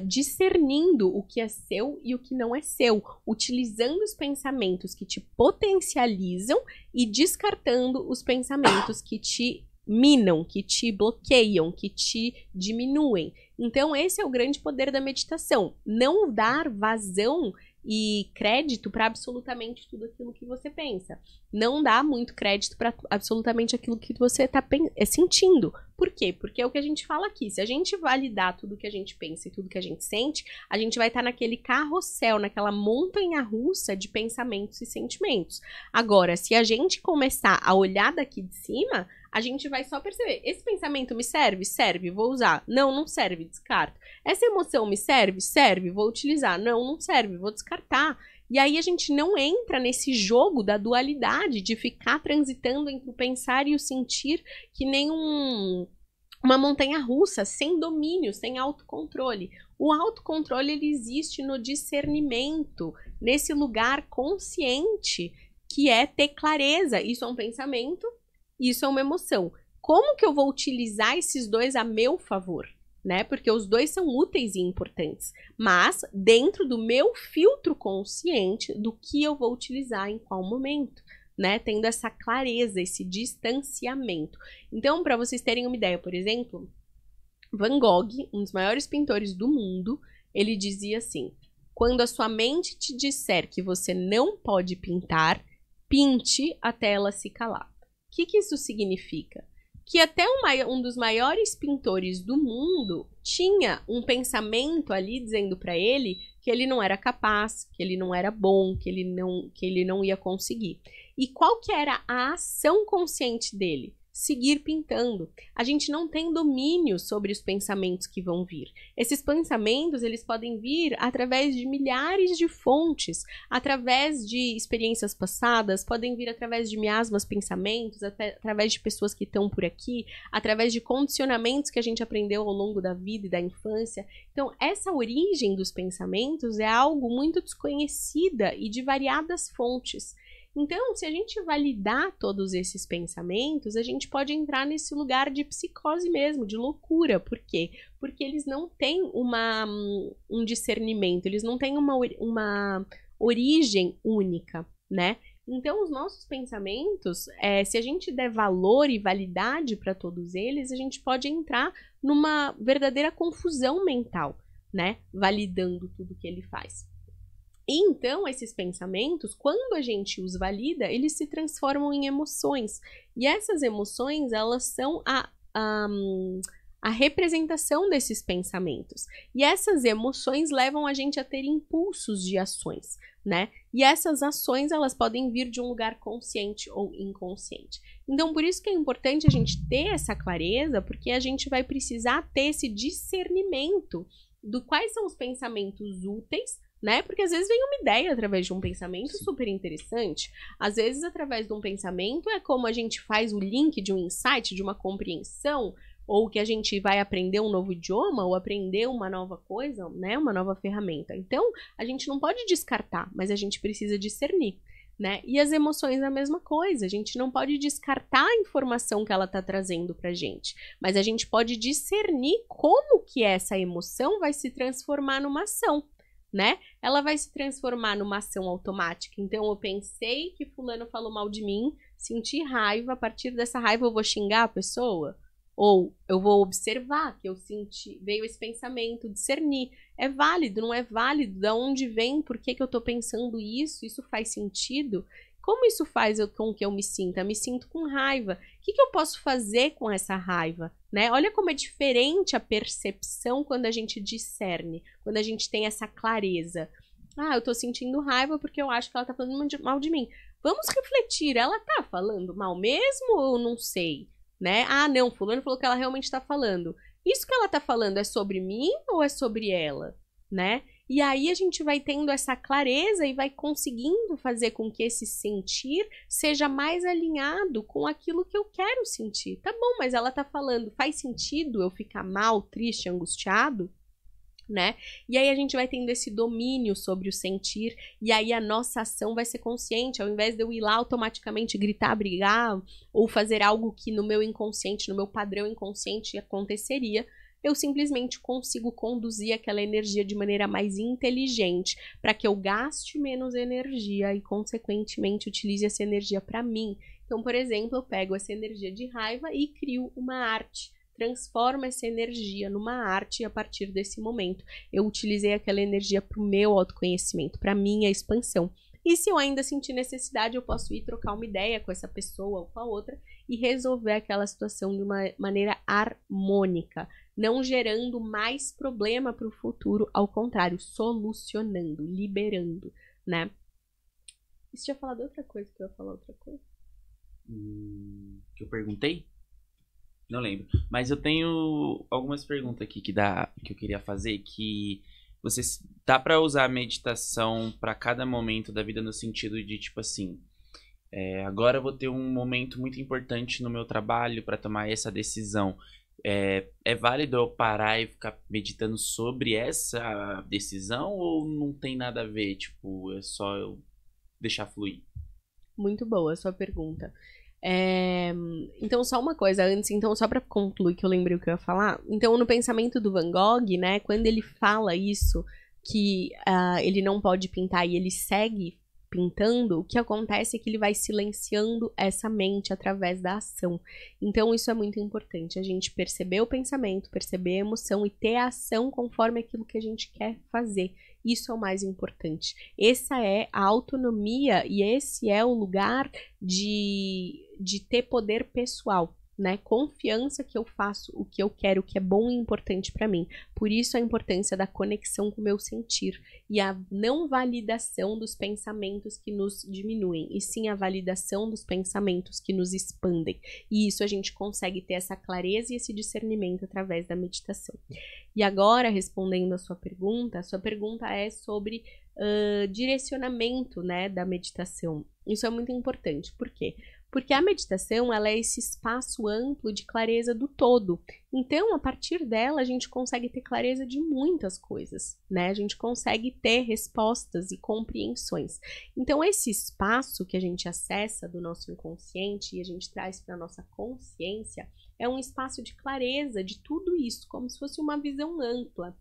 discernindo o que é seu e o que não é seu. Utilizando os pensamentos que te potencializam e descartando os pensamentos que te minam, que te bloqueiam, que te diminuem. Então, esse é o grande poder da meditação. Não dar vazão e crédito para absolutamente tudo aquilo que você pensa. Não dá muito crédito para absolutamente aquilo que você está sentindo. Por quê? Porque é o que a gente fala aqui. Se a gente validar tudo que a gente pensa e tudo que a gente sente, a gente vai estar naquele carrossel, naquela montanha-russa de pensamentos e sentimentos. Agora, se a gente começar a olhar daqui de cima, a gente vai só perceber, esse pensamento me serve? Serve, vou usar. Não, não serve, descarto. Essa emoção me serve? Serve, vou utilizar. Não, não serve, vou descartar. E aí a gente não entra nesse jogo da dualidade, de ficar transitando entre o pensar e o sentir, que nem uma montanha-russa, sem domínio, sem autocontrole. O autocontrole, ele existe no discernimento, nesse lugar consciente, que é ter clareza. Isso é um pensamento, isso é uma emoção. Como que eu vou utilizar esses dois a meu favor? Né? Porque os dois são úteis e importantes, mas dentro do meu filtro consciente do que eu vou utilizar em qual momento, né? Tendo essa clareza, esse distanciamento. Então, para vocês terem uma ideia, por exemplo, Van Gogh, um dos maiores pintores do mundo, ele dizia assim: quando a sua mente te disser que você não pode pintar, pinte até ela se calar. O que isso significa? Que até um dos maiores pintores do mundo tinha um pensamento ali dizendo para ele que ele não era capaz, que ele não era bom, que ele não ia conseguir. E qual que era a ação consciente dele? Seguir pintando. A gente não tem domínio sobre os pensamentos que vão vir. Esses pensamentos, eles podem vir através de milhares de fontes, através de experiências passadas, podem vir através de miasmas pensamentos, através de pessoas que estão por aqui, através de condicionamentos que a gente aprendeu ao longo da vida e da infância. Então, essa origem dos pensamentos é algo muito desconhecida e de variadas fontes. Então, se a gente validar todos esses pensamentos, a gente pode entrar nesse lugar de psicose mesmo, de loucura. Por quê? Porque eles não têm um discernimento, eles não têm uma origem única, né? Então, os nossos pensamentos, se a gente der valor e validade para todos eles, a gente pode entrar numa verdadeira confusão mental, né? Validando tudo que ele faz. E então, esses pensamentos, quando a gente os valida, eles se transformam em emoções. E essas emoções, elas são a representação desses pensamentos. E essas emoções levam a gente a ter impulsos de ações, né? E essas ações, elas podem vir de um lugar consciente ou inconsciente. Então, por isso que é importante a gente ter essa clareza, porque a gente vai precisar ter esse discernimento do quais são os pensamentos úteis, né? Porque às vezes vem uma ideia através de um pensamento super interessante. Às vezes, através de um pensamento, é como a gente faz o link de um insight, de uma compreensão, ou que a gente vai aprender um novo idioma, ou aprender uma nova coisa, né? Uma nova ferramenta. Então, a gente não pode descartar, mas a gente precisa discernir, né? E as emoções é a mesma coisa. A gente não pode descartar a informação que ela está trazendo pra gente, mas a gente pode discernir como que essa emoção vai se transformar numa ação, né? Ela vai se transformar numa ação automática. Então, eu pensei que fulano falou mal de mim, senti raiva, a partir dessa raiva eu vou xingar a pessoa? Ou eu vou observar que eu senti, veio esse pensamento, discernir. É válido, não é válido? Da onde vem? Por que eu tô pensando isso? Isso faz sentido? Como isso faz com que eu me sinta? Eu me sinto com raiva. O que eu posso fazer com essa raiva? Né? Olha como é diferente a percepção quando a gente discerne, quando a gente tem essa clareza. Ah, eu tô sentindo raiva porque eu acho que ela tá falando mal de mim. Vamos refletir, ela tá falando mal mesmo ou não sei? Né? Ah, não, fulano falou que ela realmente tá falando. Isso que ela tá falando é sobre mim ou é sobre ela? Né? E aí a gente vai tendo essa clareza e vai conseguindo fazer com que esse sentir seja mais alinhado com aquilo que eu quero sentir. Tá bom, mas ela tá falando, faz sentido eu ficar mal, triste, angustiado? Né? E aí a gente vai tendo esse domínio sobre o sentir, e aí a nossa ação vai ser consciente, ao invés de eu ir lá automaticamente gritar, brigar, ou fazer algo que no meu inconsciente, no meu padrão inconsciente aconteceria, eu simplesmente consigo conduzir aquela energia de maneira mais inteligente, para que eu gaste menos energia e, consequentemente, utilize essa energia para mim. Então, por exemplo, eu pego essa energia de raiva e crio uma arte, transformo essa energia numa arte, e a partir desse momento eu utilizei aquela energia para o meu autoconhecimento, para a minha expansão. E se eu ainda sentir necessidade, eu posso ir trocar uma ideia com essa pessoa ou com a outra e resolver aquela situação de uma maneira harmônica, não gerando mais problema para o futuro, ao contrário, solucionando, liberando, né? E você tinha falado outra coisa, que eu ia falar outra coisa? Que eu perguntei? Não lembro. Mas eu tenho algumas perguntas aqui que eu queria fazer, que você dá para usar a meditação para cada momento da vida, no sentido de, tipo assim, agora eu vou ter um momento muito importante no meu trabalho para tomar essa decisão. É válido eu parar e ficar meditando sobre essa decisão, ou não tem nada a ver? Tipo, é só eu deixar fluir? Muito boa a sua pergunta. Então, só uma coisa antes, então, só para concluir, que eu lembrei o que eu ia falar. Então, no pensamento do Van Gogh, né, quando ele fala isso, que ele não pode pintar e ele segue pintando, o que acontece é que ele vai silenciando essa mente através da ação. Então isso é muito importante, a gente perceber o pensamento, perceber a emoção e ter a ação conforme aquilo que a gente quer fazer. Isso é o mais importante. Essa é a autonomia e esse é o lugar de ter poder pessoal, né? Confiança que eu faço o que eu quero, o que é bom e importante para mim. Por isso a importância da conexão com o meu sentir e a não validação dos pensamentos que nos diminuem, e sim a validação dos pensamentos que nos expandem. E isso a gente consegue ter essa clareza e esse discernimento através da meditação. E agora, respondendo a sua pergunta é sobre direcionamento, né, da meditação. Isso é muito importante. Por quê? Porque a meditação, ela é esse espaço amplo de clareza do todo. Então, a partir dela, a gente consegue ter clareza de muitas coisas, né? A gente consegue ter respostas e compreensões. Então, esse espaço que a gente acessa do nosso inconsciente e a gente traz para a nossa consciência é um espaço de clareza de tudo isso, como se fosse uma visão ampla.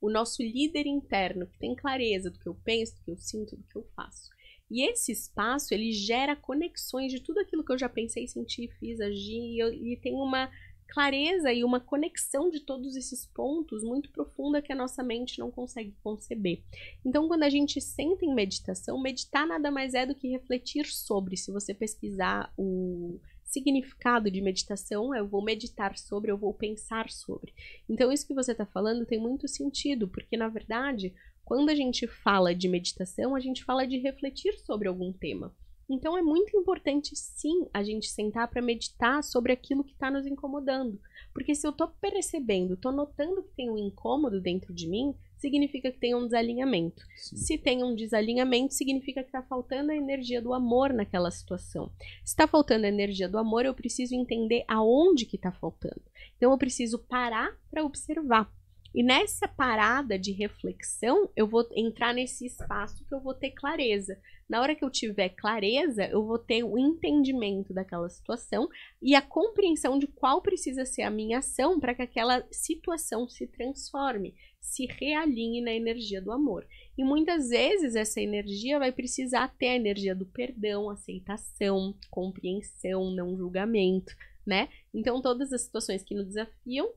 O nosso líder interno, que tem clareza do que eu penso, do que eu sinto, do que eu faço. E esse espaço, ele gera conexões de tudo aquilo que eu já pensei, senti, fiz, agi, e tem uma clareza e uma conexão de todos esses pontos muito profunda que a nossa mente não consegue conceber. Então, quando a gente senta em meditação, meditar nada mais é do que refletir sobre. Se você pesquisar o significado de meditação, eu vou meditar sobre, eu vou pensar sobre. Então, isso que você está falando tem muito sentido, porque, na verdade, quando a gente fala de meditação, a gente fala de refletir sobre algum tema. Então, é muito importante, sim, a gente sentar para meditar sobre aquilo que está nos incomodando. Porque se eu estou percebendo, estou notando que tem um incômodo dentro de mim, significa que tem um desalinhamento. Sim. Se tem um desalinhamento, significa que está faltando a energia do amor naquela situação. Se está faltando a energia do amor, eu preciso entender aonde que está faltando. Então, eu preciso parar para observar. E nessa parada de reflexão, eu vou entrar nesse espaço que eu vou ter clareza. Na hora que eu tiver clareza, eu vou ter o entendimento daquela situação e a compreensão de qual precisa ser a minha ação para que aquela situação se transforme, se realinhe na energia do amor. E muitas vezes essa energia vai precisar ter a energia do perdão, aceitação, compreensão, não julgamento, né? Então, todas as situações que nos desafiam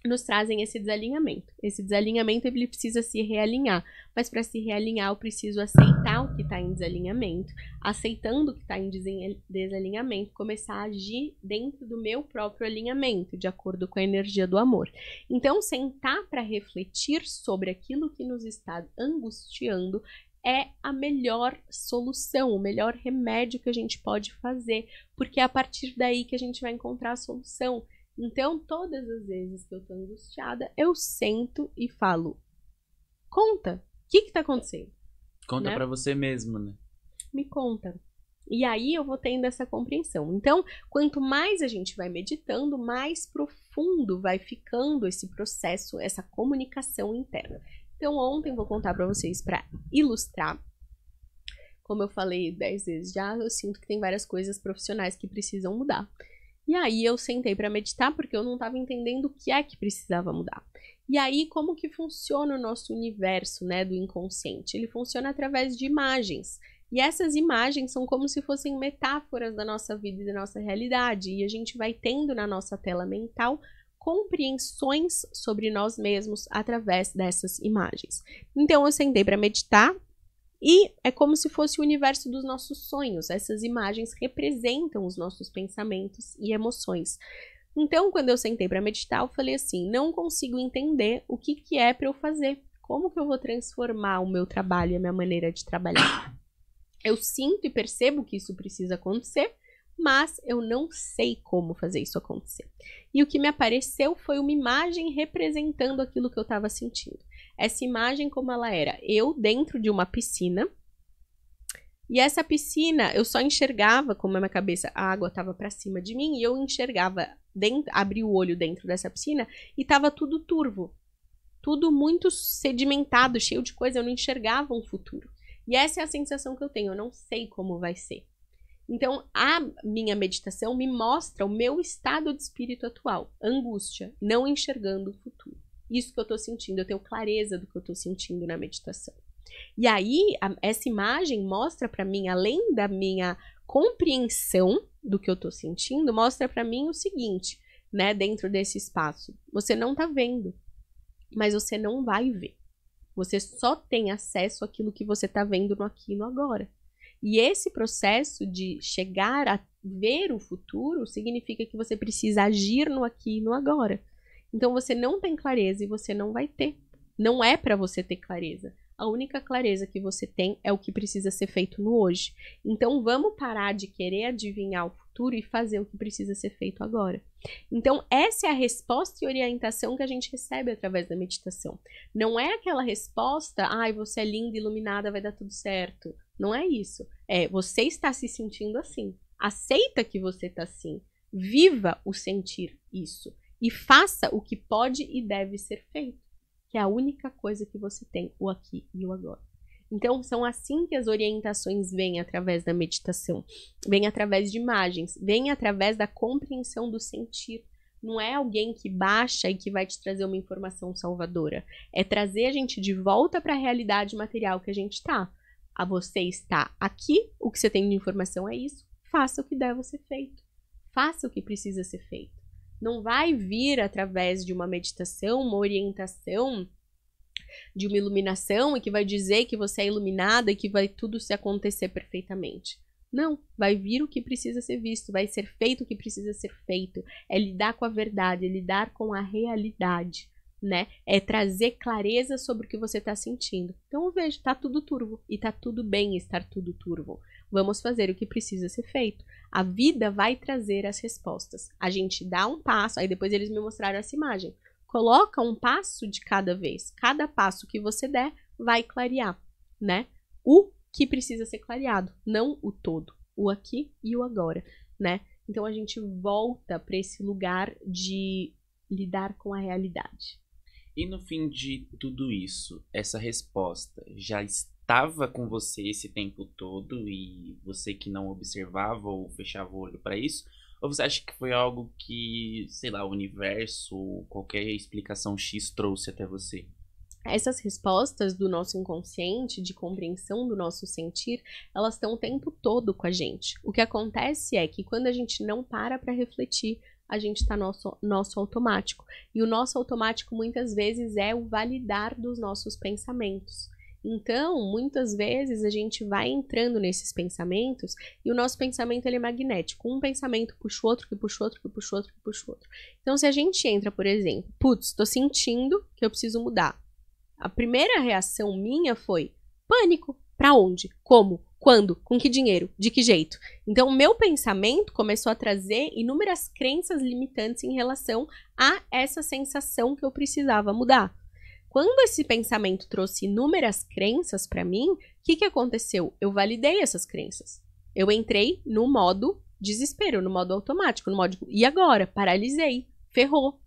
nos trazem esse desalinhamento. Esse desalinhamento, ele precisa se realinhar. Mas para se realinhar, eu preciso aceitar o que está em desalinhamento. Aceitando o que está em desalinhamento, começar a agir dentro do meu próprio alinhamento, de acordo com a energia do amor. Então, sentar para refletir sobre aquilo que nos está angustiando é a melhor solução, o melhor remédio que a gente pode fazer, porque é a partir daí que a gente vai encontrar a solução. Então, todas as vezes que eu tô angustiada, eu sento e falo, conta, o que tá acontecendo? Conta, né? Pra você mesmo, né? Me conta. E aí eu vou tendo essa compreensão. Então, quanto mais a gente vai meditando, mais profundo vai ficando esse processo, essa comunicação interna. Então, ontem vou contar pra vocês para ilustrar. Como eu falei 10 vezes já, eu sinto que tem várias coisas profissionais que precisam mudar. E aí eu sentei para meditar porque eu não estava entendendo o que é que precisava mudar. E aí como que funciona o nosso universo, né, do inconsciente? Ele funciona através de imagens. E essas imagens são como se fossem metáforas da nossa vida e da nossa realidade. E a gente vai tendo na nossa tela mental compreensões sobre nós mesmos através dessas imagens. Então eu sentei para meditar. E é como se fosse o universo dos nossos sonhos. Essas imagens representam os nossos pensamentos e emoções. Então, quando eu sentei para meditar, eu falei assim, não consigo entender o que é para eu fazer. Como que eu vou transformar o meu trabalho e a minha maneira de trabalhar? Eu sinto e percebo que isso precisa acontecer, mas eu não sei como fazer isso acontecer. E o que me apareceu foi uma imagem representando aquilo que eu estava sentindo. Essa imagem, como ela era? Eu dentro de uma piscina. E essa piscina, eu só enxergava, como a minha cabeça, a água estava para cima de mim, e eu enxergava, abri o olho dentro dessa piscina, e estava tudo turvo. Tudo muito sedimentado, cheio de coisa, eu não enxergava um futuro. E essa é a sensação que eu tenho, eu não sei como vai ser. Então, a minha meditação me mostra o meu estado de espírito atual, angústia, não enxergando o futuro. Isso que eu tô sentindo, eu tenho clareza do que eu tô sentindo na meditação. E aí, essa imagem mostra pra mim, além da minha compreensão do que eu tô sentindo, mostra pra mim o seguinte, né, dentro desse espaço. Você não tá vendo, mas você não vai ver. Você só tem acesso àquilo que você tá vendo no aqui e no agora. E esse processo de chegar a ver o futuro significa que você precisa agir no aqui e no agora. Então você não tem clareza e você não vai ter. Não é para você ter clareza. A única clareza que você tem é o que precisa ser feito no hoje. Então vamos parar de querer adivinhar o futuro e fazer o que precisa ser feito agora. Então essa é a resposta e orientação que a gente recebe através da meditação. Não é aquela resposta, ai, você é linda, iluminada, vai dar tudo certo. Não é isso. É, você está se sentindo assim. Aceita que você está assim. Viva o sentir isso. E faça o que pode e deve ser feito. Que é a única coisa que você tem, o aqui e o agora. Então, são assim que as orientações vêm através da meditação. Vêm através de imagens. Vêm através da compreensão do sentir. Não é alguém que baixa e que vai te trazer uma informação salvadora. É trazer a gente de volta para a realidade material que a gente está. A você está aqui, o que você tem de informação é isso. Faça o que deve ser feito. Faça o que precisa ser feito. Não vai vir através de uma meditação, uma orientação, de uma iluminação e que vai dizer que você é iluminada e que vai tudo se acontecer perfeitamente. Não, vai vir o que precisa ser visto, vai ser feito o que precisa ser feito. É lidar com a verdade, é lidar com a realidade, né? É trazer clareza sobre o que você está sentindo. Então eu vejo, tá tudo turvo e tá tudo bem estar tudo turvo. Vamos fazer o que precisa ser feito. A vida vai trazer as respostas. A gente dá um passo, aí depois eles me mostraram essa imagem. Coloca um passo de cada vez. Cada passo que você der vai clarear, né? O que precisa ser clareado, não o todo. O aqui e o agora, né? Então a gente volta para esse lugar de lidar com a realidade. E no fim de tudo isso, essa resposta já estava com você esse tempo todo e você que não observava ou fechava o olho para isso? Ou você acha que foi algo que, sei lá, o universo, qualquer explicação X trouxe até você? Essas respostas do nosso inconsciente, de compreensão do nosso sentir, elas estão o tempo todo com a gente. O que acontece é que quando a gente não para refletir, a gente está no nosso automático. E o nosso automático muitas vezes é o validar dos nossos pensamentos. Então, muitas vezes a gente vai entrando nesses pensamentos e o nosso pensamento ele é magnético. Um pensamento puxa o outro, que puxa o outro, que puxa o outro, que puxa o outro. Então, se a gente entra, por exemplo, putz, estou sentindo que eu preciso mudar. A primeira reação minha foi pânico. Para onde? Como? Quando? Com que dinheiro? De que jeito? Então, o meu pensamento começou a trazer inúmeras crenças limitantes em relação a essa sensação que eu precisava mudar. Quando esse pensamento trouxe inúmeras crenças para mim, o que aconteceu? Eu validei essas crenças. Eu entrei no modo desespero, no modo automático, no modo e agora? Paralisei. Ferrou.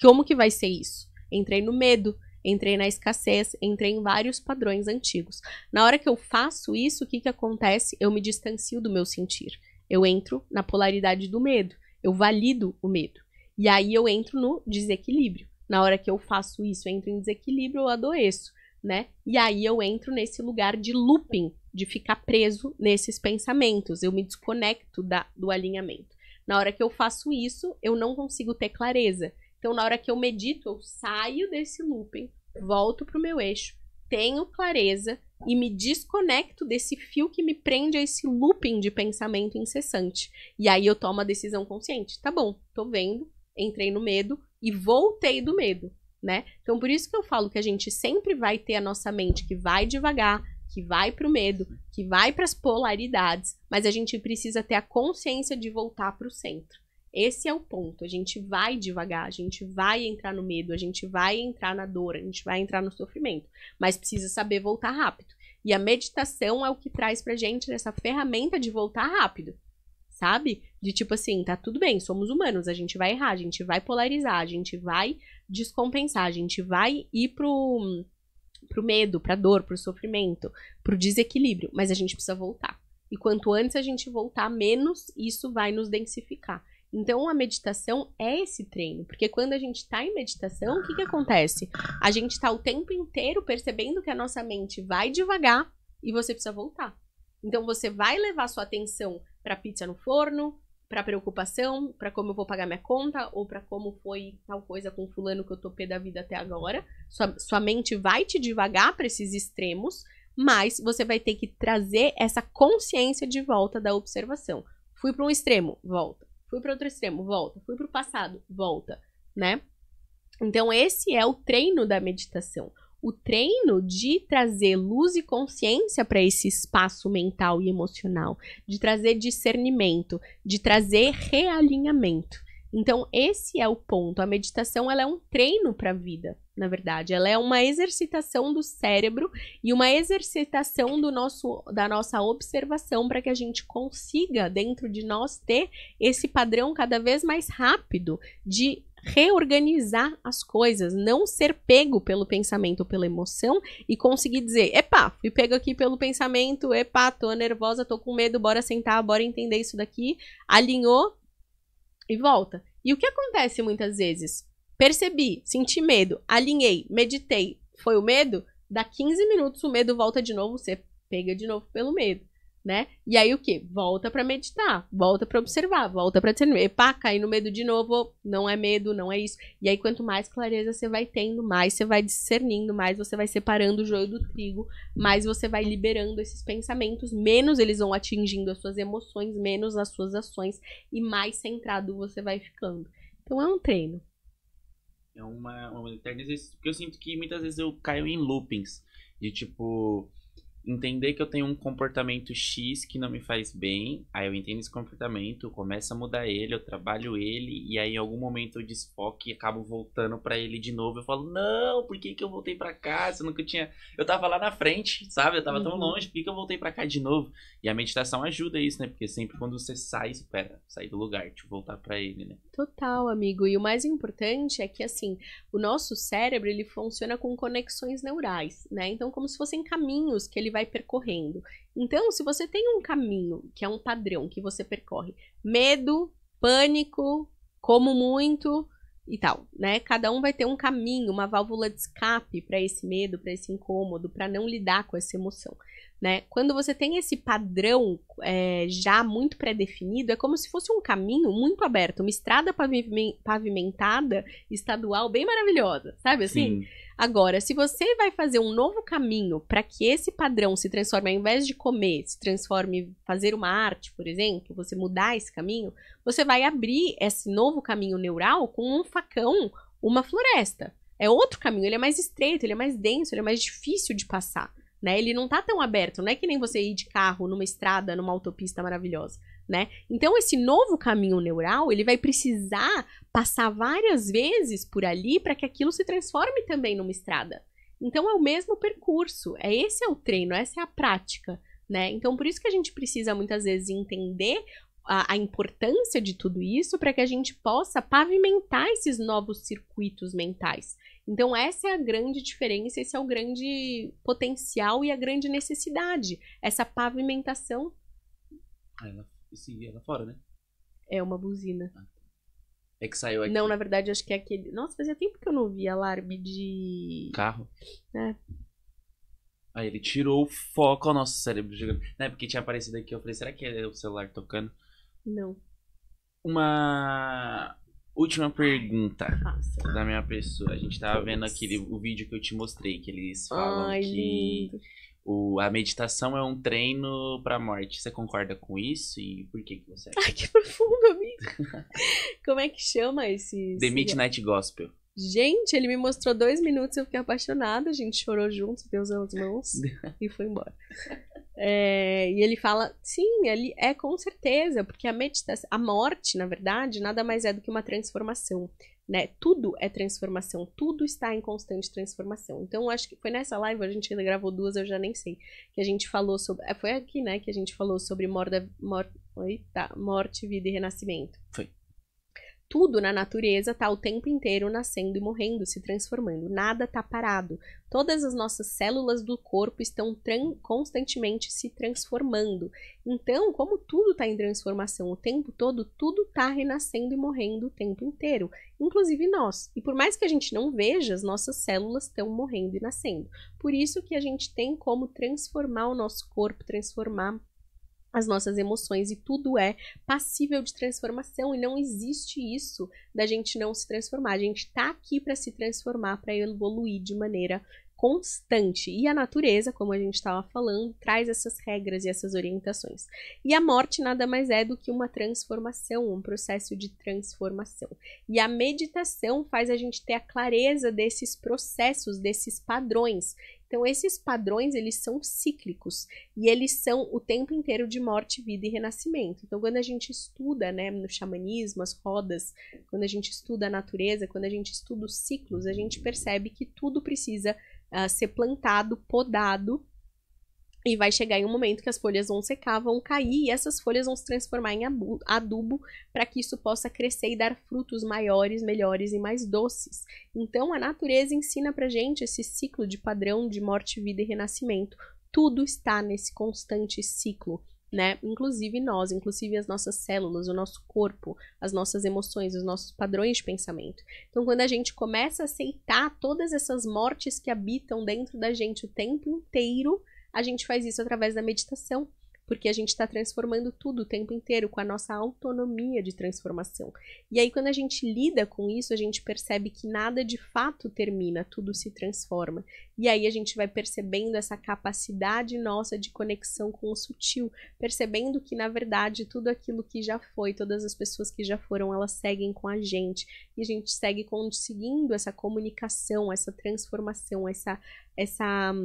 Como que vai ser isso? Entrei no medo. Entrei na escassez, entrei em vários padrões antigos. Na hora que eu faço isso, o que acontece? Eu me distancio do meu sentir. Eu entro na polaridade do medo. Eu valido o medo. E aí eu entro no desequilíbrio. Na hora que eu faço isso, eu entro em desequilíbrio, eu adoeço, né? E aí eu entro nesse lugar de looping, de ficar preso nesses pensamentos. Eu me desconecto do alinhamento. Na hora que eu faço isso, eu não consigo ter clareza. Então, na hora que eu medito, eu saio desse looping, volto para o meu eixo, tenho clareza e me desconecto desse fio que me prende a esse looping de pensamento incessante. E aí eu tomo a decisão consciente. Tá bom, tô vendo, entrei no medo e voltei do medo, né? Então, por isso que eu falo que a gente sempre vai ter a nossa mente que vai devagar, que vai para o medo, que vai para as polaridades, mas a gente precisa ter a consciência de voltar para o centro. Esse é o ponto, a gente vai devagar, a gente vai entrar no medo, a gente vai entrar na dor, a gente vai entrar no sofrimento, mas precisa saber voltar rápido. E a meditação é o que traz pra gente essa ferramenta de voltar rápido, sabe? De tipo assim, tá tudo bem, somos humanos, a gente vai errar, a gente vai polarizar, a gente vai descompensar, a gente vai ir pro medo, pra dor, pro sofrimento, pro desequilíbrio, mas a gente precisa voltar. E quanto antes a gente voltar, menos isso vai nos densificar. Então, a meditação é esse treino. Porque quando a gente tá em meditação, o que acontece? A gente tá o tempo inteiro percebendo que a nossa mente vai devagar e você precisa voltar. Então, você vai levar sua atenção pra pizza no forno, pra preocupação, pra como eu vou pagar minha conta, ou pra como foi tal coisa com fulano que eu tô pé da vida até agora. Sua mente vai te devagar pra esses extremos, mas você vai ter que trazer essa consciência de volta da observação. Fui pra um extremo, volta. Fui para outro extremo, volta. Fui para o passado, volta, né? Então, esse é o treino da meditação. O treino de trazer luz e consciência para esse espaço mental e emocional. De trazer discernimento, de trazer realinhamento. Então, esse é o ponto. A meditação, ela é um treino para a vida, na verdade. Ela é uma exercitação do cérebro e uma exercitação da nossa observação para que a gente consiga, dentro de nós, ter esse padrão cada vez mais rápido de reorganizar as coisas, não ser pego pelo pensamento ou pela emoção e conseguir dizer, epa, fui pego aqui pelo pensamento, epa, tô nervosa, tô com medo, bora sentar, bora entender isso daqui, alinhou, e volta. E o que acontece muitas vezes? Percebi, senti medo, alinhei, meditei. Foi o medo? Dá 15 minutos o medo volta de novo, você pega de novo pelo medo, né? E aí o quê? Volta pra meditar, volta pra observar, volta pra discernir. Epá, caí no medo de novo, não é medo, não é isso. E aí quanto mais clareza você vai tendo, mais você vai discernindo, mais você vai separando o joio do trigo, mais você vai liberando esses pensamentos, menos eles vão atingindo as suas emoções, menos as suas ações e mais centrado você vai ficando. Então é um treino. É uma eterna exercício, porque eu sinto que muitas vezes eu caio em loopings, de tipo, entender que eu tenho um comportamento X que não me faz bem, aí eu entendo esse comportamento, eu começo a mudar ele, eu trabalho ele, e aí em algum momento eu desfoco e acabo voltando pra ele de novo. Eu falo, não, por que que eu voltei pra cá? Se eu nunca tinha... Eu tava lá na frente, sabe? Eu tava tão longe, por que que eu voltei pra cá de novo? E a meditação ajuda isso, né? Porque sempre quando você sai, espera, sair do lugar, tipo, voltar pra ele, né? Total, amigo. E o mais importante é que, assim, o nosso cérebro, ele funciona com conexões neurais, né? Então, como se fossem caminhos que ele vai percorrendo. Então, se você tem um caminho, que é um padrão que você percorre, medo, pânico, como muito e tal, né? Cada um vai ter um caminho, uma válvula de escape para esse medo, para esse incômodo, para não lidar com essa emoção. Né? Quando você tem esse padrão já muito pré-definido, é como se fosse um caminho muito aberto, uma estrada pavimentada estadual bem maravilhosa, sabe assim? Sim. Agora, se você vai fazer um novo caminho para que esse padrão se transforme, ao invés de comer, se transforme em fazer uma arte, por exemplo, você mudar esse caminho, você vai abrir esse novo caminho neural com um facão, uma floresta. É outro caminho, ele é mais estreito, ele é mais denso, ele é mais difícil de passar. Né? Ele não tá tão aberto, não é que nem você ir de carro numa estrada, numa autopista maravilhosa, né? Então, esse novo caminho neural, ele vai precisar passar várias vezes por ali para que aquilo se transforme também numa estrada. Então, é o mesmo percurso, esse é o treino, essa é a prática, né? Então, por isso que a gente precisa, muitas vezes, entender a importância de tudo isso para que a gente possa pavimentar esses novos circuitos mentais. Então, essa é a grande diferença, esse é o grande potencial e a grande necessidade. Essa pavimentação. Ela fora, né? É uma buzina. É que saiu aqui. Não, na verdade, acho que é aquele... Nossa, fazia tempo que eu não vi alarme de... Carro? É. Aí ele tirou o foco ao nosso cérebro jogando. Não é porque tinha aparecido aqui, eu falei, será que é o celular tocando? Não. Uma... última pergunta da minha pessoa. A gente tava vendo o vídeo que eu te mostrei, que eles falam que a meditação é um treino pra morte. Você concorda com isso? E por que você acha? Ai, que profundo, amigo. Como é que chama esse... The Midnight Gospel. Gente, ele me mostrou 2 minutos, eu fiquei apaixonada, a gente chorou juntos, deu as mãos e foi embora. E ele fala, sim, ele é com certeza, porque a meditação, a morte, na verdade, nada mais é do que uma transformação, né? Tudo é transformação, tudo está em constante transformação. Então, acho que foi nessa live, a gente ainda gravou 2, eu já nem sei, que a gente falou sobre, foi aqui, né, que a gente falou sobre morte, vida e renascimento. Foi. Tudo na natureza está o tempo inteiro nascendo e morrendo, se transformando. Nada está parado. Todas as nossas células do corpo estão constantemente se transformando. Então, como tudo está em transformação o tempo todo, tudo está renascendo e morrendo o tempo inteiro, inclusive nós. E por mais que a gente não veja, as nossas células estão morrendo e nascendo. Por isso que a gente tem como transformar o nosso corpo, transformar as nossas emoções, e tudo é passível de transformação, e não existe isso da gente não se transformar. A gente tá aqui para se transformar, para evoluir de maneira constante. E a natureza, como a gente estava falando, traz essas regras e essas orientações. E a morte nada mais é do que uma transformação, um processo de transformação. E a meditação faz a gente ter a clareza desses processos, desses padrões. Então, esses padrões, eles são cíclicos, e eles são o tempo inteiro de morte, vida e renascimento. Então, quando a gente estuda, né, no xamanismo, as rodas, quando a gente estuda a natureza, quando a gente estuda os ciclos, a gente percebe que tudo precisa ser plantado, podado, e vai chegar em um momento que as folhas vão secar, vão cair, e essas folhas vão se transformar em adubo para que isso possa crescer e dar frutos maiores, melhores e mais doces. Então, a natureza ensina pra gente esse ciclo de padrão de morte, vida e renascimento. Tudo está nesse constante ciclo, né? Inclusive nós, inclusive as nossas células, o nosso corpo, as nossas emoções, os nossos padrões de pensamento. Então, quando a gente começa a aceitar todas essas mortes que habitam dentro da gente o tempo inteiro, a gente faz isso através da meditação, porque a gente está transformando tudo o tempo inteiro com a nossa autonomia de transformação. E aí, quando a gente lida com isso, a gente percebe que nada de fato termina, tudo se transforma. E aí a gente vai percebendo essa capacidade nossa de conexão com o sutil, percebendo que, na verdade, tudo aquilo que já foi, todas as pessoas que já foram, elas seguem com a gente. E a gente segue conseguindo essa comunicação, essa transformação, essa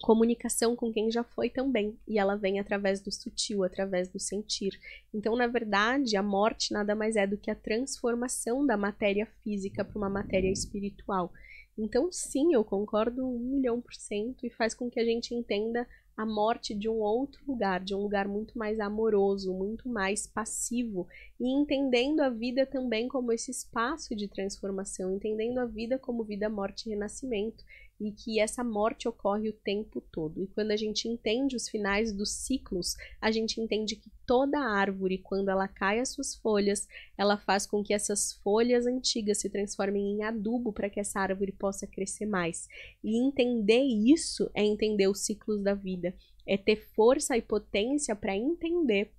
comunicação com quem já foi também, e ela vem através do sutil, através do sentir. Então, na verdade, a morte nada mais é do que a transformação da matéria física para uma matéria espiritual. Então, sim, eu concordo 1.000.000%, e faz com que a gente entenda a morte de um outro lugar, de um lugar muito mais amoroso, muito mais passivo, e entendendo a vida também como esse espaço de transformação, entendendo a vida como vida, morte e renascimento, e que essa morte ocorre o tempo todo. E quando a gente entende os finais dos ciclos, a gente entende que toda árvore, quando ela cai as suas folhas, ela faz com que essas folhas antigas se transformem em adubo para que essa árvore possa crescer mais. E entender isso é entender os ciclos da vida, é ter força e potência para entender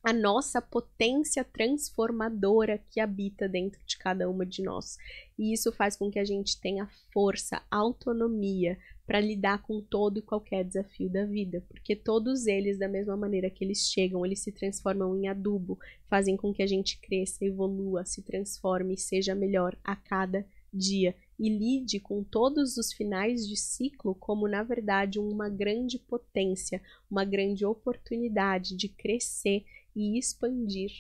a nossa potência transformadora que habita dentro de cada uma de nós. E isso faz com que a gente tenha força, autonomia para lidar com todo e qualquer desafio da vida, porque todos eles, da mesma maneira que eles chegam, eles se transformam em adubo, fazem com que a gente cresça, evolua, se transforme e seja melhor a cada dia, e lide com todos os finais de ciclo como, na verdade, uma grande potência, uma grande oportunidade de crescer e expandir.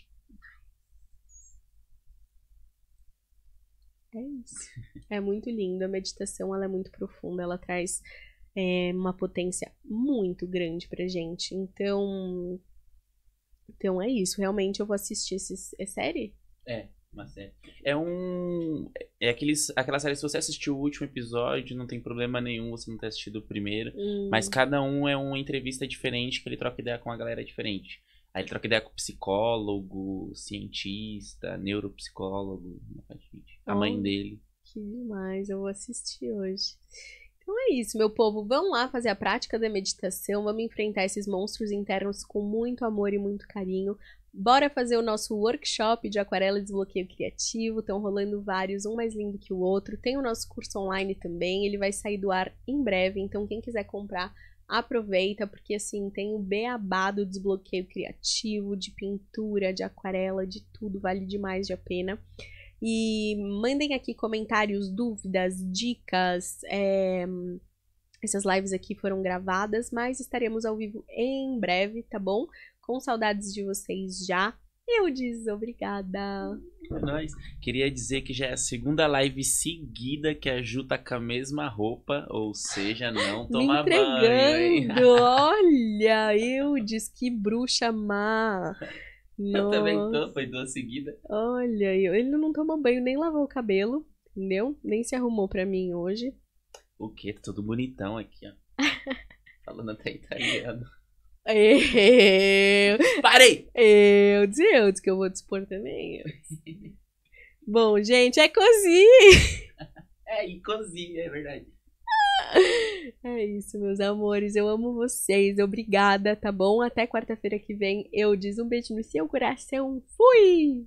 É isso. É muito lindo. A meditação, ela é muito profunda. Ela traz uma potência muito grande pra gente. Então é isso. Realmente eu vou assistir É série? É, uma série. É aquela série, se você assistiu o último episódio, não tem problema nenhum você não ter assistido o primeiro. Mas cada um é uma entrevista diferente, que ele troca ideia com uma galera diferente. Aí ele troca ideia com psicólogo, cientista, neuropsicólogo, a mãe dele. Que demais, eu vou assistir hoje. Então é isso, meu povo. Vamos lá fazer a prática da meditação, vamos enfrentar esses monstros internos com muito amor e muito carinho. Bora fazer o nosso workshop de aquarela e desbloqueio criativo. Estão rolando vários, um mais lindo que o outro. Tem o nosso curso online também, ele vai sair do ar em breve, então quem quiser comprar, aproveita, porque assim, tem o beabá do desbloqueio criativo, de pintura, de aquarela, de tudo, vale demais a pena. E mandem aqui comentários, dúvidas, dicas. Essas lives aqui foram gravadas, mas estaremos ao vivo em breve, tá bom? Com saudades de vocês já. Eudes, obrigada. É nóis. Queria dizer que já é a segunda live seguida que a Ju tá com a mesma roupa, ou seja, não toma banho, hein? Olha, Eudes, que bruxa má. Eu também tô, Nossa. foi 2 seguidas. Olha, ele não toma banho, nem lavou o cabelo, entendeu? Nem se arrumou pra mim hoje. O quê? Tá todo bonitão aqui, ó. Falando até italiano. Eu, Parei! eu disse que eu vou dispor também. Bom, gente, é cozinha. É, e cozinha, é verdade. É isso, meus amores. Eu amo vocês. Obrigada, tá bom? Até quarta-feira que vem. Eu diz um beijo no seu coração. Fui!